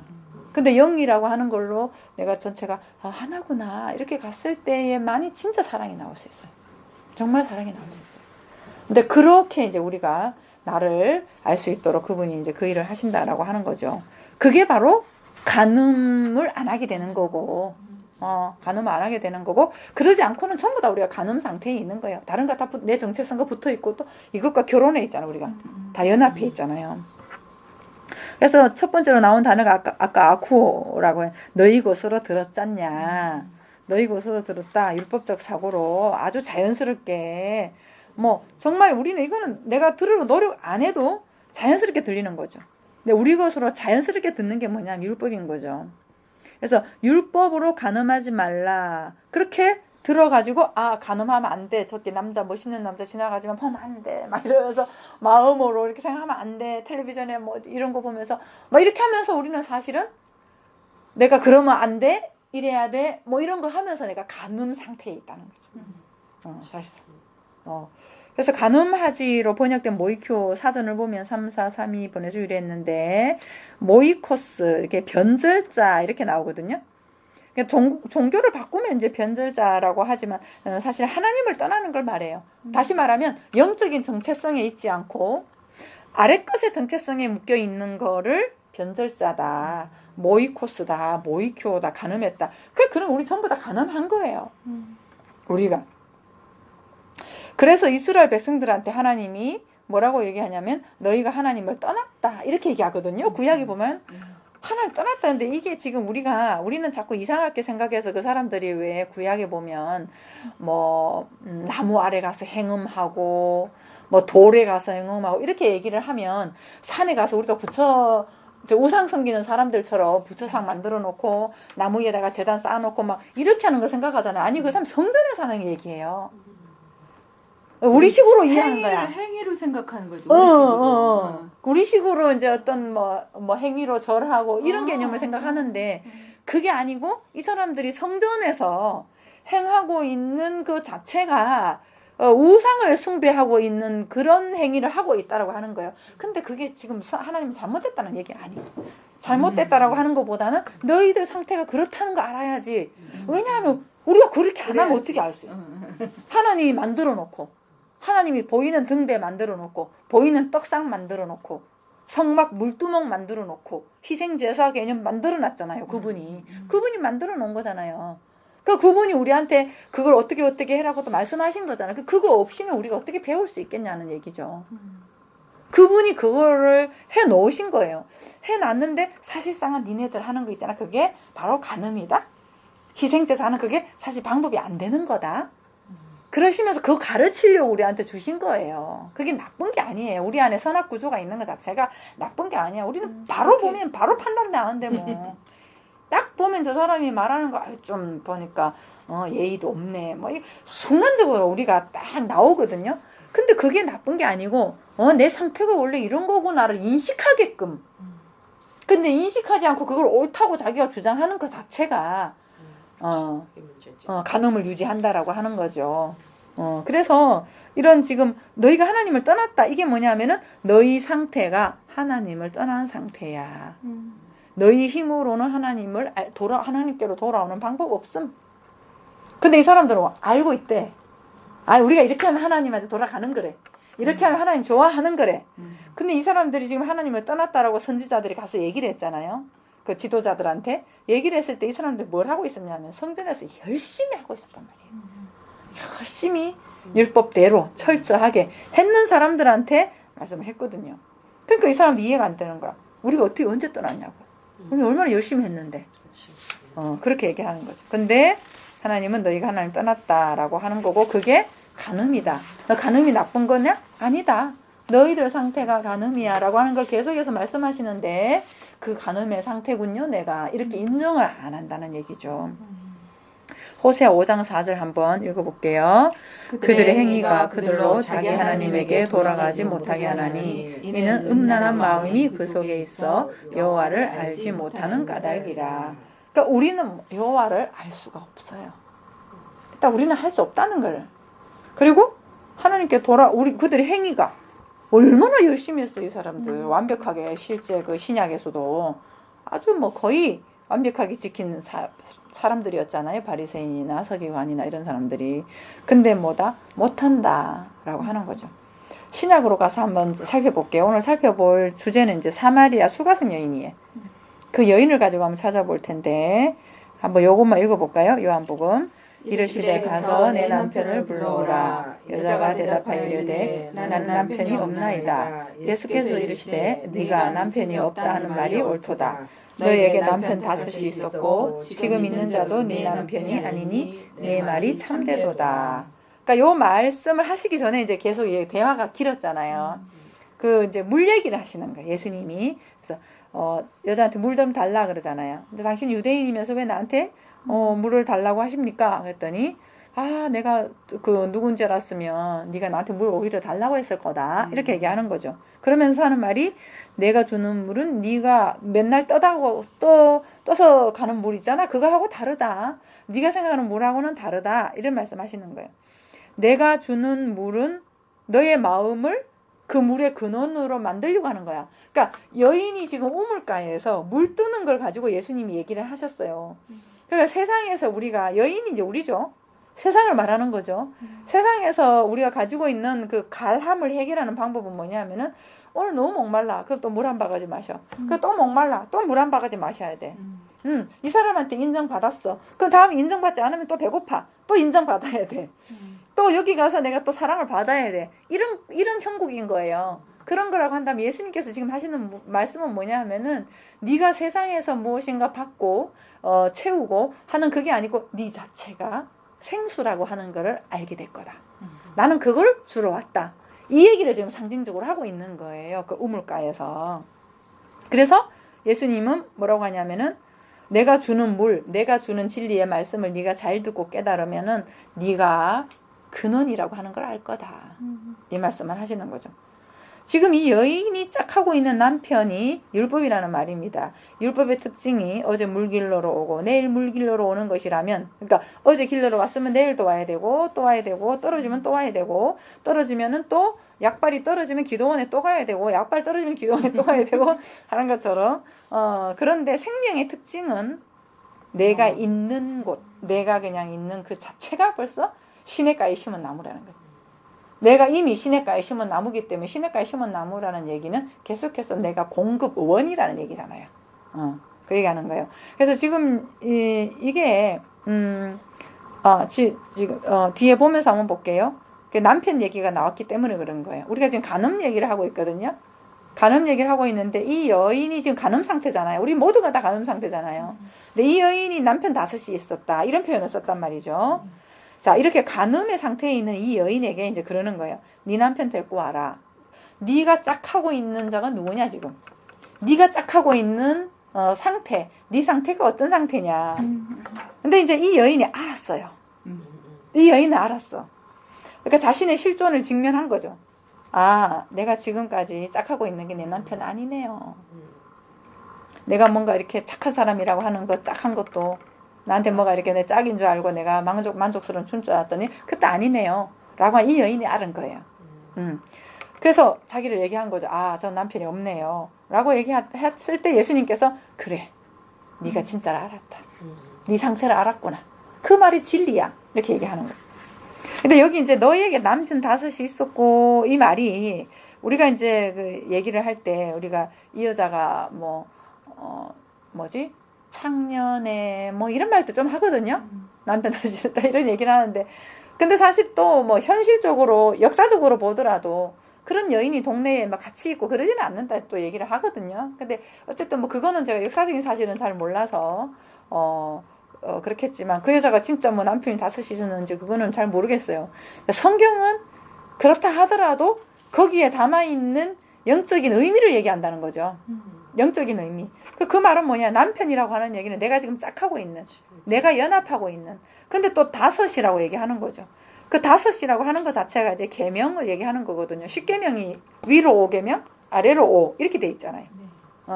근데 영이라고 하는 걸로 내가 전체가 하나구나 이렇게 갔을 때에만이 진짜 사랑이 나올 수 있어요. 정말 사랑이 나올 수 있어요. 근데 그렇게 이제 우리가 나를 알 수 있도록 그분이 이제 그 일을 하신다라고 하는 거죠. 그게 바로 간음을 안 하게 되는 거고, 간음을 안 하게 되는 거고, 그러지 않고는 전부 다 우리가 간음 상태에 있는 거예요. 다른 거 다 내 정체성과 붙어 있고, 또 이것과 결혼해 있잖아, 우리가. 다 연합해 있잖아요. 그래서 첫 번째로 나온 단어가 아까 아쿠오라고 해. 너희고 서로 들었잖냐. 너희고 서로 들었다. 율법적 사고로 아주 자연스럽게, 정말 우리는 이거는 내가 들으려 노력 안 해도 자연스럽게 들리는 거죠. 근데 우리 것으로 자연스럽게 듣는 게 뭐냐면 율법인 거죠. 그래서 율법으로 간음하지 말라. 그렇게 들어가지고 간음하면 안 돼. 저기 멋있는 남자 지나가지만 보면 안 돼. 막 이러면서 마음으로 이렇게 생각하면 안 돼. 텔레비전에 이런 거 보면서 막 이렇게 하면서 우리는 사실은 내가 그러면 안 돼. 이래야 돼. 이런 거 하면서 내가 간음 상태에 있다는 거죠. 사실상. 그래서 간음하지로 번역된 모이큐 사전을 보면 3432번에서 유래했는데, 모이코스, 이렇게 변절자, 이렇게 나오거든요. 종교를 바꾸면 이제 변절자라고 하지만, 사실 하나님을 떠나는 걸 말해요. 다시 말하면, 영적인 정체성에 있지 않고, 아래 것의 정체성에 묶여 있는 거를 변절자다, 모이코스다, 모이큐다, 간음했다. 그럼 우리 전부 다 간음한 거예요. 우리가. 그래서 이스라엘 백성들한테 하나님이 뭐라고 얘기하냐면 너희가 하나님을 떠났다 이렇게 얘기하거든요. 구약에 보면 하나님 떠났다는데 이게 지금 우리는 자꾸 이상하게 생각해서 그 사람들이 왜 구약에 보면 뭐 나무 아래 가서 행음하고 뭐 돌에 가서 행음하고 이렇게 얘기를 하면 산에 가서 우리가 우상 섬기는 사람들처럼 부처상 만들어 놓고 나무 위에다가 제단 쌓아 놓고 막 이렇게 하는 거 생각하잖아요. 아니 그 사람 성전에서 하는 얘기예요. 우리 식으로 이해하는 거야. 행위로 생각하는 거죠. 우리 식으로. 우리 식으로 이제 어떤 뭐 행위로 절하고 이런 개념을 생각하는데 그게 아니고 이 사람들이 성전에서 행하고 있는 그 자체가 우상을 숭배하고 있는 그런 행위를 하고 있다라고 하는 거예요. 근데 그게 지금 하나님이 잘못됐다는 얘기 아니에요. 잘못됐다라고 하는 것보다는 너희들 상태가 그렇다는 거 알아야지. 왜냐하면 우리가 그렇게 안 하면 어떻게 알 수 있어요. 하나님이 만들어 놓고 하나님이 보이는 등대 만들어 놓고 보이는 떡상 만들어 놓고 성막 물두멍 만들어 놓고 희생제사 개념 만들어 놨잖아요. 그분이 만들어 놓은 거잖아요. 그분이 우리한테 그걸 어떻게 해라고도 말씀하신 거잖아요. 그거 없이는 우리가 어떻게 배울 수 있겠냐는 얘기죠. 그분이 그거를 해 놓으신 거예요. 해 놨는데 사실상은 니네들 하는 거 있잖아. 그게 바로 간음이다. 희생제사는 그게 사실 방법이 안 되는 거다. 그러시면서 그거 가르치려고 우리한테 주신 거예요. 그게 나쁜 게 아니에요. 우리 안에 선악 구조가 있는 것 자체가 나쁜 게 아니야. 우리는 바로 보면 바로 판단나는데 뭐. 딱 보면 저 사람이 말하는 거 좀 보니까 예의도 없네. 뭐 순간적으로 우리가 딱 나오거든요. 근데 그게 나쁜 게 아니고 내 상태가 원래 이런 거구나를 인식하게끔. 근데 인식하지 않고 그걸 옳다고 자기가 주장하는 것 자체가 간음을 유지한다라고 하는 거죠. 그래서 이런 지금 너희가 하나님을 떠났다 이게 뭐냐면은 너희 상태가 하나님을 떠난 상태야. 너희 힘으로는 하나님께로 돌아오는 방법 없음. 근데 이 사람들은 알고 있대. 우리가 이렇게 하면 하나님한테 돌아가는 거래. 이렇게 하면 하나님 좋아하는 거래. 근데 이 사람들이 지금 하나님을 떠났다라고 선지자들이 가서 얘기를 했잖아요. 그 지도자들한테 얘기를 했을 때 이 사람들이 뭘 하고 있었냐면 성전에서 열심히 하고 있었단 말이에요. 열심히 율법대로 철저하게 했는 사람들한테 말씀을 했거든요. 그러니까 이 사람도 이해가 안 되는 거야. 우리가 어떻게 언제 떠났냐고. 우리 얼마나 열심히 했는데. 그렇게 얘기하는 거죠. 근데 하나님은 너희가 하나님 떠났다라고 하는 거고 그게 간음이다. 너 간음이 나쁜 거냐? 아니다. 너희들 상태가 간음이야 라고 하는 걸 계속해서 말씀하시는데 그 간음의 상태군요. 내가 이렇게 인정을 안 한다는 얘기죠. 호세아 5장 4절 한번 읽어볼게요. 그들의 행위가 그들로 자기 하나님에게 돌아가지 못하게 하나니 이는 음란한 마음이 그 속에 있어 여호와를 알지 못하는 까닭이라. 그러니까 우리는 여호와를 알 수가 없어요. 일단 우리는 할 수 없다는 걸. 그리고 하나님께 그들의 행위가 얼마나 열심히 했어요, 이 사람들. 완벽하게 실제 그 신약에서도 아주 뭐 거의 완벽하게 지키는 사람들이었잖아요. 바리새인이나 서기관이나 이런 사람들이. 근데 못한다라고 하는 거죠. 신약으로 가서 한번 살펴볼게요. 오늘 살펴볼 주제는 이제 사마리아 수가성 여인이에요. 그 여인을 가지고 한번 찾아볼 텐데 한번 요것만 읽어볼까요? 요한복음. 이르시되 가서 내 남편을 불러오라. 여자가 대답하여 이르되 나는 남편이 없나이다. 예수께서 이르시되 네가 남편이 없다 하는 말이 옳도다. 너희에게 남편 5이 있었고 지금 있는 자도 네 남편이 아니니 내 말이 참되도다. 그러니까 요 말씀을 하시기 전에 이제 계속 대화가 길었잖아요. 그 이제 물 얘기를 하시는 거예요. 예수님이. 그래서 여자한테 물 좀 달라 그러잖아요. 근데 당신 유대인이면서 왜 나한테 물을 달라고 하십니까? 그랬더니 내가 그 누군지 알았으면 네가 나한테 물 오히려 달라고 했을 거다. 이렇게 얘기하는 거죠. 그러면서 하는 말이 내가 주는 물은 네가 맨날 떠서 가는 물 있잖아. 그거하고 다르다. 네가 생각하는 물하고는 다르다. 이런 말씀하시는 거예요. 내가 주는 물은 너의 마음을 그 물의 근원으로 만들려고 하는 거야. 그러니까 여인이 지금 우물가에서 물 뜨는 걸 가지고 예수님이 얘기를 하셨어요. 그러니까 세상에서 우리가 여인이 이제 우리죠. 세상을 말하는 거죠. 세상에서 우리가 가지고 있는 그 갈함을 해결하는 방법은 뭐냐면은 오늘 너무 목말라. 그럼 또 물 한 바가지 마셔. 그 또 목말라. 또 물 한 바가지 마셔야 돼. 이 사람한테 인정받았어. 그 다음에 인정받지 않으면 또 배고파. 또 인정받아야 돼. 또 여기 가서 내가 또 사랑을 받아야 돼. 이런 형국인 거예요. 그런 거라고 한다면 예수님께서 지금 하시는 말씀은 뭐냐 하면은 네가 세상에서 무엇인가 받고 채우고 하는 그게 아니고 네 자체가 생수라고 하는 거를 알게 될 거다. 나는 그걸 주러 왔다. 이 얘기를 지금 상징적으로 하고 있는 거예요. 그 우물가에서. 그래서 예수님은 뭐라고 하냐면은 내가 주는 물, 내가 주는 진리의 말씀을 네가 잘 듣고 깨달으면은 네가 근원이라고 하는 걸 알 거다. 이 말씀을 하시는 거죠. 지금 이 여인이 짝 하고 있는 남편이 율법이라는 말입니다. 율법의 특징이 어제 물길로로 오고 내일 물길로로 오는 것이라면, 그러니까 어제 길로로 왔으면 내일 또 와야 되고 또 와야 되고 떨어지면 또 와야 되고 떨어지면은 또 약발이 떨어지면 기도원에 또 가야 되고 약발 떨어지면 기도원에 또 가야 되고 하는 것처럼 그런데 생명의 특징은 내가 있는 곳, 내가 그냥 있는 그 자체가 벌써 시냇가에 심은 나무라는 거예요. 내가 이미 시냇가에 심은 나무기 때문에 시냇가에 심은 나무라는 얘기는 계속해서 내가 공급원이라는 얘기잖아요. 그 얘기하는 거예요. 그래서 지금 이게 지금 뒤에 보면서 한번 볼게요. 남편 얘기가 나왔기 때문에 그런 거예요. 우리가 지금 간음 얘기를 하고 있거든요. 간음 얘기를 하고 있는데 이 여인이 지금 간음 상태잖아요. 우리 모두가 다 간음 상태잖아요. 근데 이 여인이 남편 5이 있었다. 이런 표현을 썼단 말이죠. 자, 이렇게 간음의 상태에 있는 이 여인에게 이제 그러는 거예요. 네 남편 데리고 와라. 네가 짝하고 있는 자가 누구냐 지금. 네가 짝하고 있는 상태. 네 상태가 어떤 상태냐. 근데 이제 이 여인이 알았어요. 이 여인은 알았어. 그러니까 자신의 실존을 직면한 거죠. 아, 내가 지금까지 짝하고 있는 게 내 남편 아니네요. 내가 뭔가 이렇게 착한 사람이라고 하는 거 짝한 것도 나한테 뭐가 이렇게 내 짝인 줄 알고 내가 만족스러운 줄 알았더니 그것도 아니네요. 라고 이 여인이 알은 거예요. 그래서 자기를 얘기한 거죠. 아, 전 남편이 없네요. 라고 얘기했을 때 예수님께서 그래, 네가 진짜를 알았다. 네 상태를 알았구나. 그 말이 진리야. 이렇게 얘기하는 거예요. 근데 여기 이제 너희에게 남편 5이 있었고 이 말이 우리가 이제 그 얘기를 할 때 우리가 이 여자가 뭐지? 창년에 뭐 이런 말도 좀 하거든요. 남편 5이 있었다 이런 얘기를 하는데 근데 사실 또 뭐 현실적으로 역사적으로 보더라도 그런 여인이 동네에 막 같이 있고 그러지는 않는다 또 얘기를 하거든요. 근데 어쨌든 뭐 그거는 제가 역사적인 사실은 잘 몰라서 그렇겠지만 그 여자가 진짜 뭐 남편이 5이 있었는지 그거는 잘 모르겠어요. 성경은 그렇다 하더라도 거기에 담아있는 영적인 의미를 얘기한다는 거죠. 영적인 의미. 그 말은 뭐냐? 남편이라고 하는 얘기는 내가 지금 짝하고 있는, 내가 연합하고 있는. 근데 또 5이라고 얘기하는 거죠. 그 5이라고 하는 것 자체가 이제 계명을 얘기하는 거거든요. 10계명이 위로 5계명, 아래로 5 이렇게 돼 있잖아요.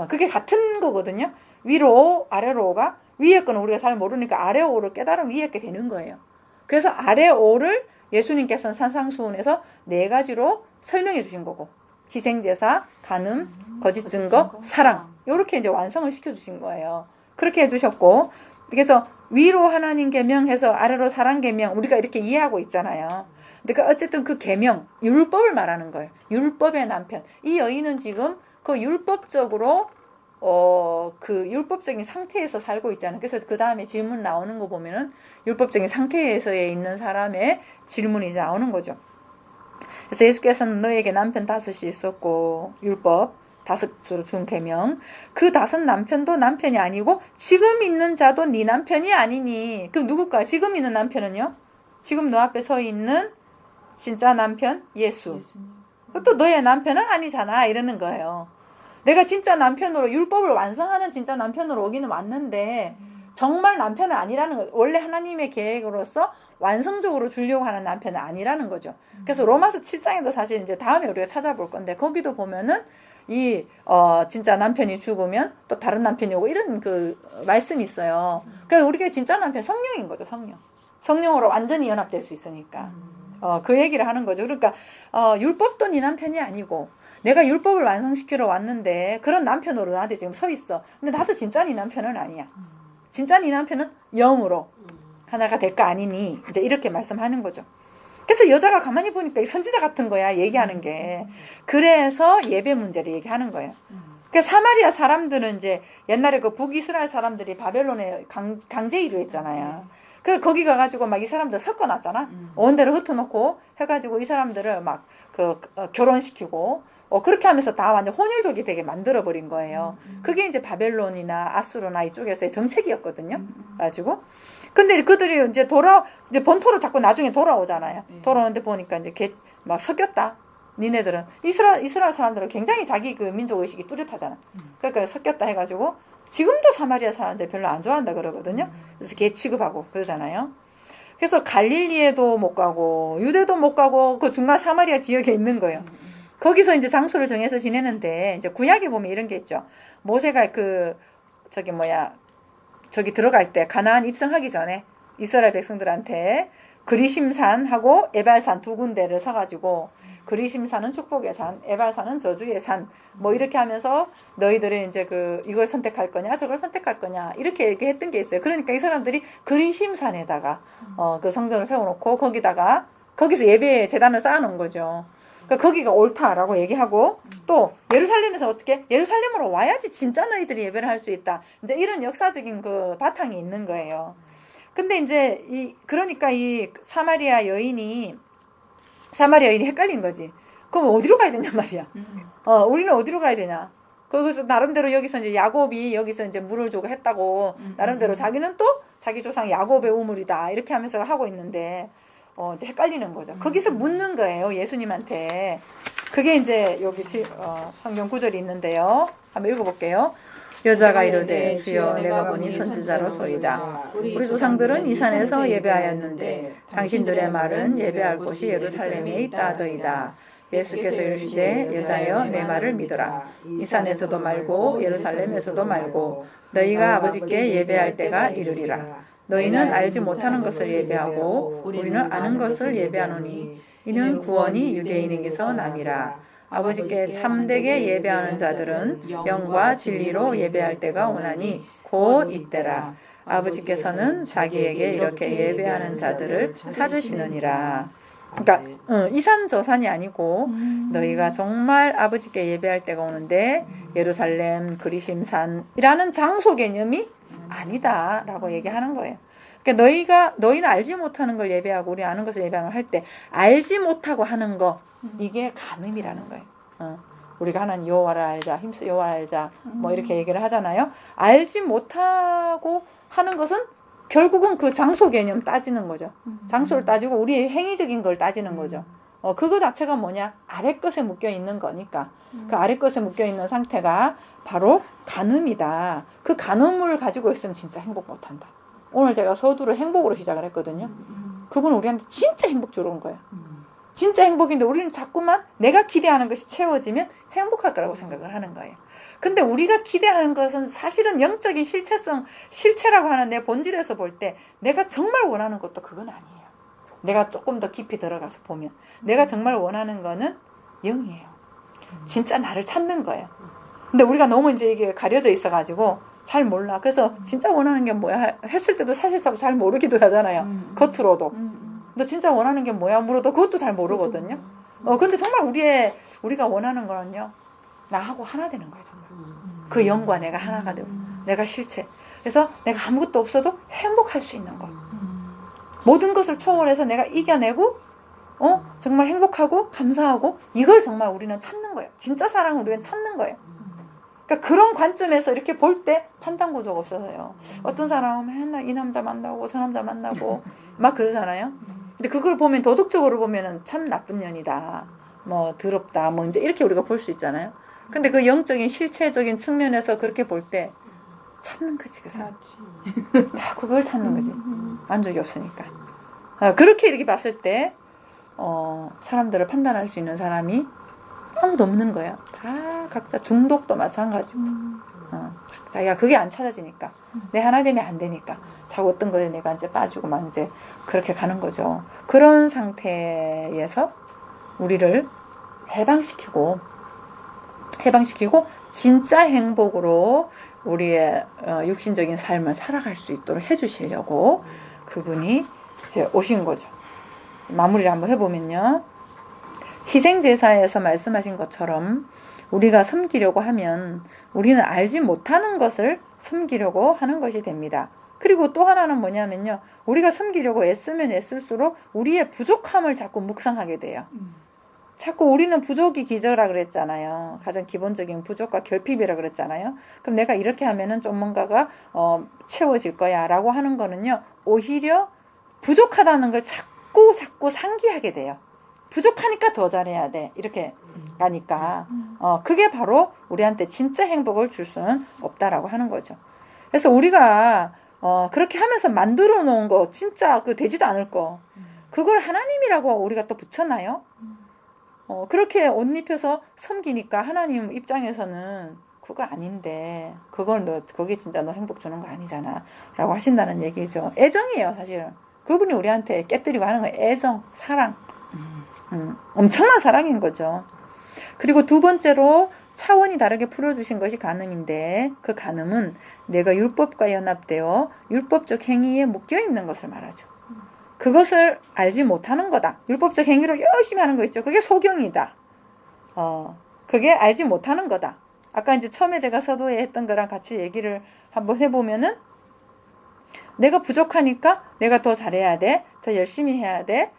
그게 같은 거거든요. 위로 5, 아래로 5가 위에 거는 우리가 잘 모르니까 아래 5를 깨달으면 위에 게 되는 거예요. 그래서 아래 5를 예수님께서는 산상수훈에서 4가지로 설명해 주신 거고 희생제사, 간음, 거짓 증거, 사랑 이렇게 이제 완성을 시켜주신 거예요. 그렇게 해주셨고 그래서 위로 하나님 계명해서 아래로 사랑 계명 우리가 이렇게 이해하고 있잖아요. 그러니까 어쨌든 그 계명, 율법을 말하는 거예요. 율법의 남편. 이 여인은 지금 그 율법적으로 그 율법적인 상태에서 살고 있잖아요. 그래서 그 다음에 질문 나오는 거 보면은 율법적인 상태에서 있는 사람의 질문이 나오는 거죠. 그래서 예수께서는 너에게 남편 5이 있었고 율법 5으로 준 계명 그 5 남편도 남편이 아니고 지금 있는 자도 네 남편이 아니니 그럼 누굴까? 지금 있는 남편은요? 지금 너 앞에 서 있는 진짜 남편 예수. 또 너의 남편은 아니잖아 이러는 거예요. 내가 진짜 남편으로 율법을 완성하는 진짜 남편으로 오기는 왔는데 정말 남편은 아니라는 거예요. 원래 하나님의 계획으로서 완성적으로 주려고 하는 남편은 아니라는 거죠. 그래서 로마서 7장에도 사실 이제 다음에 우리가 찾아볼 건데 거기도 보면은 진짜 남편이 죽으면 또 다른 남편이 오고 이런 그 말씀이 있어요. 그러니까 우리가 진짜 남편 성령인 거죠. 성령으로 완전히 연합될 수 있으니까 그 얘기를 하는 거죠. 그러니까 율법도 네 남편이 아니고 내가 율법을 완성시키러 왔는데 그런 남편으로 나한테 지금 서 있어. 근데 나도 진짜 네 남편은 아니야. 진짜 네 남편은 영으로 하나가 될 거 아니니 이제 이렇게 말씀하는 거죠. 그래서 여자가 가만히 보니까 선지자 같은 거야 얘기하는 게. 그래서 예배 문제를 얘기하는 거예요. 그러니까 사마리아 사람들은 이제 옛날에 그 북이스라엘 사람들이 바벨론에 강제 이주했잖아요. 그래 거기 가가지고 막 이 사람들 섞어놨잖아. 온 데를 흩어놓고 해가지고 이 사람들을 막 결혼시키고 그렇게 하면서 다 완전 혼혈족이 되게 만들어버린 거예요. 그게 이제 바벨론이나 아수르나 이쪽에서의 정책이었거든요. 가지고 근데 그들이 이제 본토로 자꾸 나중에 돌아오잖아요. 돌아오는데 보니까 이제 막 섞였다. 니네들은 이스라엘 사람들은 굉장히 자기 그 민족 의식이 뚜렷하잖아. 그러니까 섞였다 해가지고 지금도 사마리아 사람들 별로 안 좋아한다 그러거든요. 그래서 개 취급하고 그러잖아요. 그래서 갈릴리에도 못 가고 유대도 못 가고 그 중간 사마리아 지역에 있는 거예요. 거기서 이제 장소를 정해서 지내는데 이제 구약에 보면 이런 게 있죠. 모세가 저기 들어갈 때 가나안 입성하기 전에 이스라엘 백성들한테 그리심산하고 에발산 두 군데를 서가지고 그리심산은 축복의 산, 에발산은 저주의 산, 뭐 이렇게 하면서 너희들이 이제 이걸 선택할 거냐, 저걸 선택할 거냐 이렇게 얘기했던 게 있어요. 그러니까 이 사람들이 그리심산에다가 그 성전을 세워놓고 거기서 예배 제단을 쌓아놓은 거죠. 그러니까 거기가 옳다라고 얘기하고 또 예루살렘에서 어떻게 예루살렘으로 와야지 진짜 너희들이 예배를 할 수 있다. 이제 이런 역사적인 그 바탕이 있는 거예요. 근데 이제 그러니까 이 사마리아 여인이 헷갈린 거지. 그럼 어디로 가야 되냐 말이야. 우리는 어디로 가야 되냐. 거기서 나름대로 여기서 이제 야곱이 여기서 이제 물을 주고 했다고 나름대로 자기는 또 자기 조상 야곱의 우물이다 이렇게 하면서 하고 있는데 이제 헷갈리는 거죠. 거기서 묻는 거예요 예수님한테. 그게 이제 여기 성경 구절이 있는데요. 한번 읽어볼게요. 여자가 이르되 주여 내가 보니 선지자로소이다. 우리 조상들은 이 산에서 예배하였는데 당신들의 말은 예배할 곳이 예루살렘에 있다 하더이다. 예수께서 이르시되 여자여 내 말을 믿어라. 이 산에서도 말고 예루살렘에서도 말고 너희가 아버지께 예배할 때가 이르리라. 너희는 알지 못하는 것을 예배하고 우리는 아는 것을 예배하노니 이는 구원이 유대인에게서 남이라. 아버지께 참되게 예배하는 자들은 영과 진리로 예배할 때가 오나니 곧 이때라. 아버지께서는 자기에게 이렇게 예배하는 자들을 찾으시느니라. 그러니까 이 산 저 산이 아니고 너희가 정말 아버지께 예배할 때가 오는데 예루살렘 그리심산이라는 장소 개념이 아니다라고 얘기하는 거예요. 그러니까 너희는 알지 못하는 걸 예배하고 우리 아는 것을 예배하는 걸 할 때 알지 못하고 하는 거 이게 간음이라는 거예요. 우리가 하나님 여호와를 알자, 힘써 여호와를 알자, 뭐 이렇게 얘기를 하잖아요. 알지 못하고 하는 것은 결국은 그 장소 개념 따지는 거죠. 장소를 따지고 우리의 행위적인 걸 따지는 거죠. 그거 자체가 뭐냐? 아래 것에 묶여 있는 거니까. 그 아래 것에 묶여 있는 상태가 바로 간음이다. 그 간음을 가지고 있으면 진짜 행복 못한다. 오늘 제가 서두를 행복으로 시작을 했거든요. 그분은 우리한테 진짜 행복 주러 온 거예요. 진짜 행복인데 우리는 자꾸만 내가 기대하는 것이 채워지면 행복할 거라고 생각을 하는 거예요. 근데 우리가 기대하는 것은 사실은 영적인 실체라고 하는 내 본질에서 볼 때 내가 정말 원하는 것도 그건 아니에요. 내가 조금 더 깊이 들어가서 보면 내가 정말 원하는 거는 영이에요. 진짜 나를 찾는 거예요. 근데 우리가 너무 이제 이게 가려져 있어가지고 잘 몰라. 그래서 진짜 원하는 게 뭐야 했을 때도 사실상 잘 모르기도 하잖아요. 겉으로도. 너 진짜 원하는 게 뭐야 물어도 그것도 잘 모르거든요. 근데 정말 우리가 원하는 거는요. 나하고 하나 되는 거예요. 정말. 그 영과 내가 하나가 되고 내가 실체. 그래서 내가 아무것도 없어도 행복할 수 있는 거. 모든 것을 초월해서 내가 이겨내고 정말 행복하고 감사하고 이걸 정말 우리는 찾는 거예요. 진짜 사랑을 우리는 찾는 거예요. 그러니까 그런 관점에서 이렇게 볼 때 판단 구조가 없어서요. 어떤 사람은 맨날 이 남자 만나고 저 남자 만나고 막 그러잖아요. 근데 그걸 보면 도덕적으로 보면은 참 나쁜 년이다. 뭐 더럽다. 뭐 이제 이렇게 우리가 볼 수 있잖아요. 근데 그 영적인 실체적인 측면에서 그렇게 볼 때 찾는 거지 그 사람. 다 그걸 찾는 거지. 만족이 없으니까. 그렇게 이렇게 봤을 때 사람들을 판단할 수 있는 사람이 아무도 없는 거야. 다 각자 중독도 마찬가지고. 자기가 그게 안 찾아지니까. 내 하나 되면 안 되니까. 자꾸 어떤 거에 내가 이제 빠지고 막 이제 그렇게 가는 거죠. 그런 상태에서 우리를 해방시키고 진짜 행복으로 우리의 육신적인 삶을 살아갈 수 있도록 해주시려고 그분이 이제 오신 거죠. 마무리를 한번 해보면요. 희생제사에서 말씀하신 것처럼 우리가 섬기려고 하면 우리는 알지 못하는 것을 섬기려고 하는 것이 됩니다. 그리고 또 하나는 뭐냐면요. 우리가 섬기려고 애쓰면 애쓸수록 우리의 부족함을 자꾸 묵상하게 돼요. 자꾸 우리는 부족이 기저라 그랬잖아요. 가장 기본적인 부족과 결핍이라 그랬잖아요. 그럼 내가 이렇게 하면은 좀 뭔가가 채워질 거야 라고 하는 거는요. 오히려 부족하다는 걸 자꾸 상기하게 돼요. 부족하니까 더 잘해야 돼. 이렇게 가니까 그게 바로 우리한테 진짜 행복을 줄 수는 없다라고 하는 거죠. 그래서 우리가 그렇게 하면서 만들어 놓은 거 진짜 그 되지도 않을 거 그걸 하나님이라고 우리가 또 붙였나요? 그렇게 옷 입혀서 섬기니까 하나님 입장에서는 그거 아닌데 그게 진짜 너 행복 주는 거 아니잖아 라고 하신다는 얘기죠. 애정이에요 사실은. 그분이 우리한테 깨뜨리고 하는 거 애정, 사랑. 엄청난 사랑인 거죠. 그리고 두 번째로 차원이 다르게 풀어주신 것이 간음인데 그 간음은 내가 율법과 연합되어 율법적 행위에 묶여있는 것을 말하죠. 그것을 알지 못하는 거다. 율법적 행위로 열심히 하는 거 있죠. 그게 소경이다. 그게 알지 못하는 거다. 아까 이제 처음에 제가 서도에 했던 거랑 같이 얘기를 한번 해보면은 내가 부족하니까 내가 더 잘해야 돼. 더 열심히 해야 돼.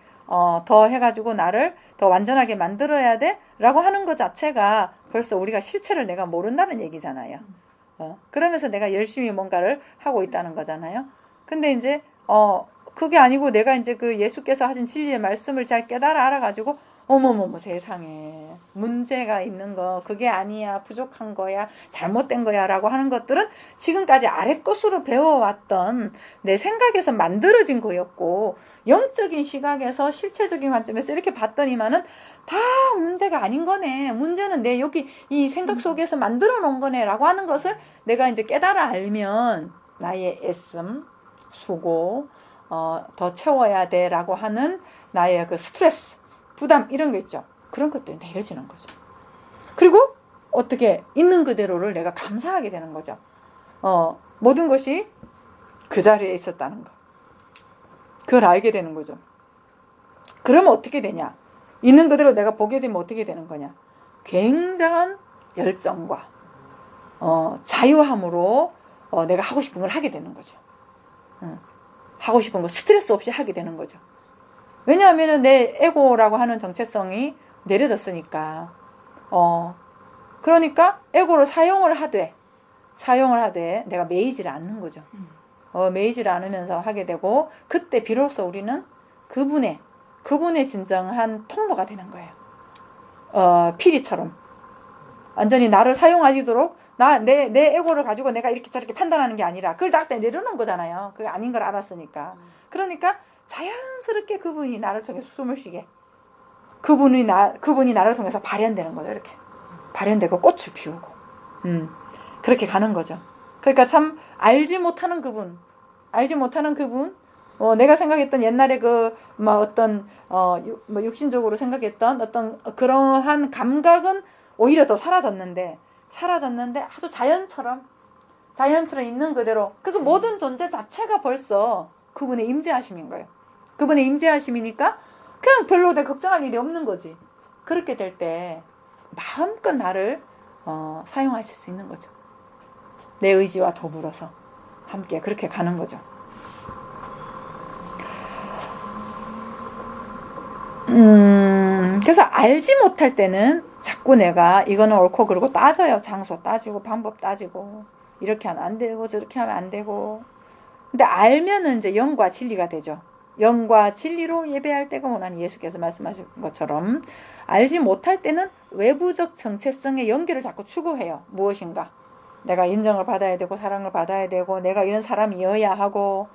더 해가지고 나를 더 완전하게 만들어야 돼. 라고 하는 것 자체가 벌써 우리가 실체를 내가 모른다는 얘기잖아요. 그러면서 내가 열심히 뭔가를 하고 있다는 거잖아요. 근데 이제, 그게 아니고 내가 이제 그 예수께서 하신 진리의 말씀을 잘 깨달아 알아가지고 어머머머 세상에 문제가 있는 거 그게 아니야 부족한 거야 잘못된 거야 라고 하는 것들은 지금까지 아래 것으로 배워왔던 내 생각에서 만들어진 거였고 영적인 시각에서 실체적인 관점에서 이렇게 봤더니만은 다 문제가 아닌 거네. 문제는 내 여기 이 생각 속에서 만들어 놓은 거네 라고 하는 것을 내가 이제 깨달아 알면 나의 애씀 수고 더 채워야 돼 라고 하는 나의 그 스트레스 부담 이런 거 있죠. 그런 것들이 내려지는 거죠. 그리고 어떻게 있는 그대로를 내가 감사하게 되는 거죠. 모든 것이 그 자리에 있었다는 거. 그걸 알게 되는 거죠. 그러면 어떻게 되냐? 있는 그대로 내가 보게 되면 어떻게 되는 거냐? 굉장한 열정과 자유함으로 내가 하고 싶은 걸 하게 되는 거죠. 하고 싶은 거 스트레스 없이 하게 되는 거죠. 왜냐하면 내 에고라고 하는 정체성이 내려졌으니까. 그러니까 에고를 사용을 하되 내가 매이지를 않는 거죠. 매이지를 않으면서 하게 되고 그때 비로소 우리는 그분의 진정한 통로가 되는 거예요. 피리처럼 완전히 나를 사용하시도록 내 에고를 가지고 내가 이렇게 저렇게 판단하는 게 아니라 그걸 딱 내려놓은 거잖아요. 그게 아닌 걸 알았으니까. 그러니까 자연스럽게 그분이 나를 통해서 숨을 쉬게 그분이 나를 통해서 발현되는 거죠. 이렇게 발현되고 꽃을 피우고 그렇게 가는 거죠. 그러니까 참 알지 못하는 그분 내가 생각했던 옛날에 육신적으로 생각했던 어떤 그러한 감각은 오히려 더 사라졌는데 아주 자연처럼 있는 그대로 그래서 모든 존재 자체가 벌써 그분의 임재하심인 거예요. 그분의 임재하심이니까 그냥 별로 내가 걱정할 일이 없는 거지. 그렇게 될 때 마음껏 나를 사용하실 수 있는 거죠. 내 의지와 더불어서 함께 그렇게 가는 거죠. 그래서 알지 못할 때는 자꾸 내가 이거는 옳고 그르고 따져요. 장소 따지고 방법 따지고 이렇게 하면 안 되고 저렇게 하면 안 되고. 근데 알면은 이제 영과 진리가 되죠. 영과 진리로 예배할 때가 원하는 예수께서 말씀하신 것처럼 알지 못할 때는 외부적 정체성의 연결을 자꾸 추구해요. 무엇인가 내가 인정을 받아야 되고 사랑을 받아야 되고 내가 이런 사람이어야 하고.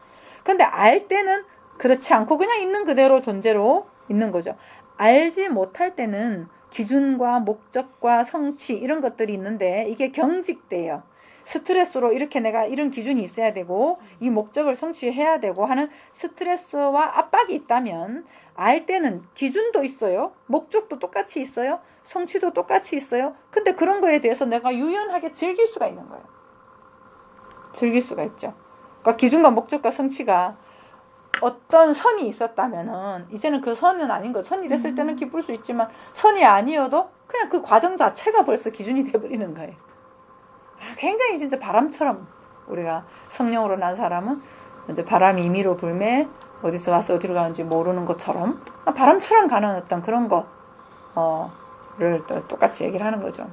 근데 알 때는 그렇지 않고 그냥 있는 그대로 존재로 있는 거죠. 알지 못할 때는 기준과 목적과 성취 이런 것들이 있는데 이게 경직돼요. 스트레스로 이렇게 내가 이런 기준이 있어야 되고 이 목적을 성취해야 되고 하는 스트레스와 압박이 있다면 알 때는 기준도 있어요. 목적도 똑같이 있어요. 성취도 똑같이 있어요. 근데 그런 거에 대해서 내가 유연하게 즐길 수가 있는 거예요. 즐길 수가 있죠. 그러니까 기준과 목적과 성취가 어떤 선이 있었다면은 이제는 그 선은 아닌 거. 선이 됐을 때는 기쁠 수 있지만 선이 아니어도 그냥 그 과정 자체가 벌써 기준이 돼버리는 거예요. 굉장히 진짜 바람처럼 우리가 성령으로 난 사람은 이제 바람이 임의로 불매 어디서 와서 어디로 가는지 모르는 것처럼 바람처럼 가는 어떤 그런 거를 또 똑같이 얘기를 하는 거죠.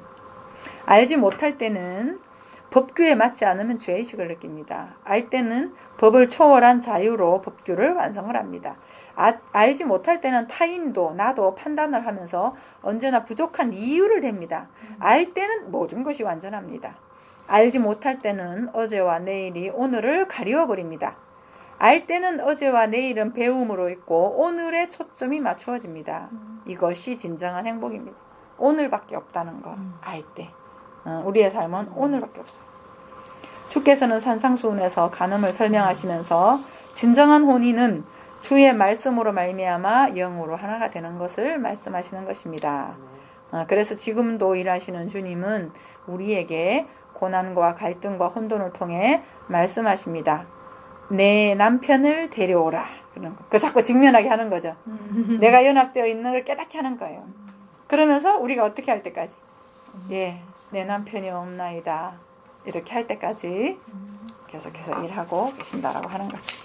알지 못할 때는 법규에 맞지 않으면 죄의식을 느낍니다. 알 때는 법을 초월한 자유로 법규를 완성을 합니다. 알지 못할 때는 타인도 나도 판단을 하면서 언제나 부족한 이유를 댑니다. 알 때는 모든 것이 완전합니다. 알지 못할 때는 어제와 내일이 오늘을 가리워 버립니다. 알 때는 어제와 내일은 배움으로 있고 오늘에 초점이 맞추어집니다. 이것이 진정한 행복입니다. 오늘밖에 없다는 거 알 때. 우리의 삶은 오늘밖에 없어요. 주께서는 산상수훈에서 간음을 설명하시면서 진정한 혼인은 주의 말씀으로 말미암아 영으로 하나가 되는 것을 말씀하시는 것입니다. 그래서 지금도 일하시는 주님은 우리에게 고난과 갈등과 혼돈을 통해 말씀하십니다. 내 남편을 데려오라. 그 자꾸 직면하게 하는 거죠. 내가 연합되어 있는 걸 깨닫게 하는 거예요. 그러면서 우리가 어떻게 할 때까지? 예, 내 남편이 없나이다. 이렇게 할 때까지 계속해서 일하고 계신다라고 하는 거죠.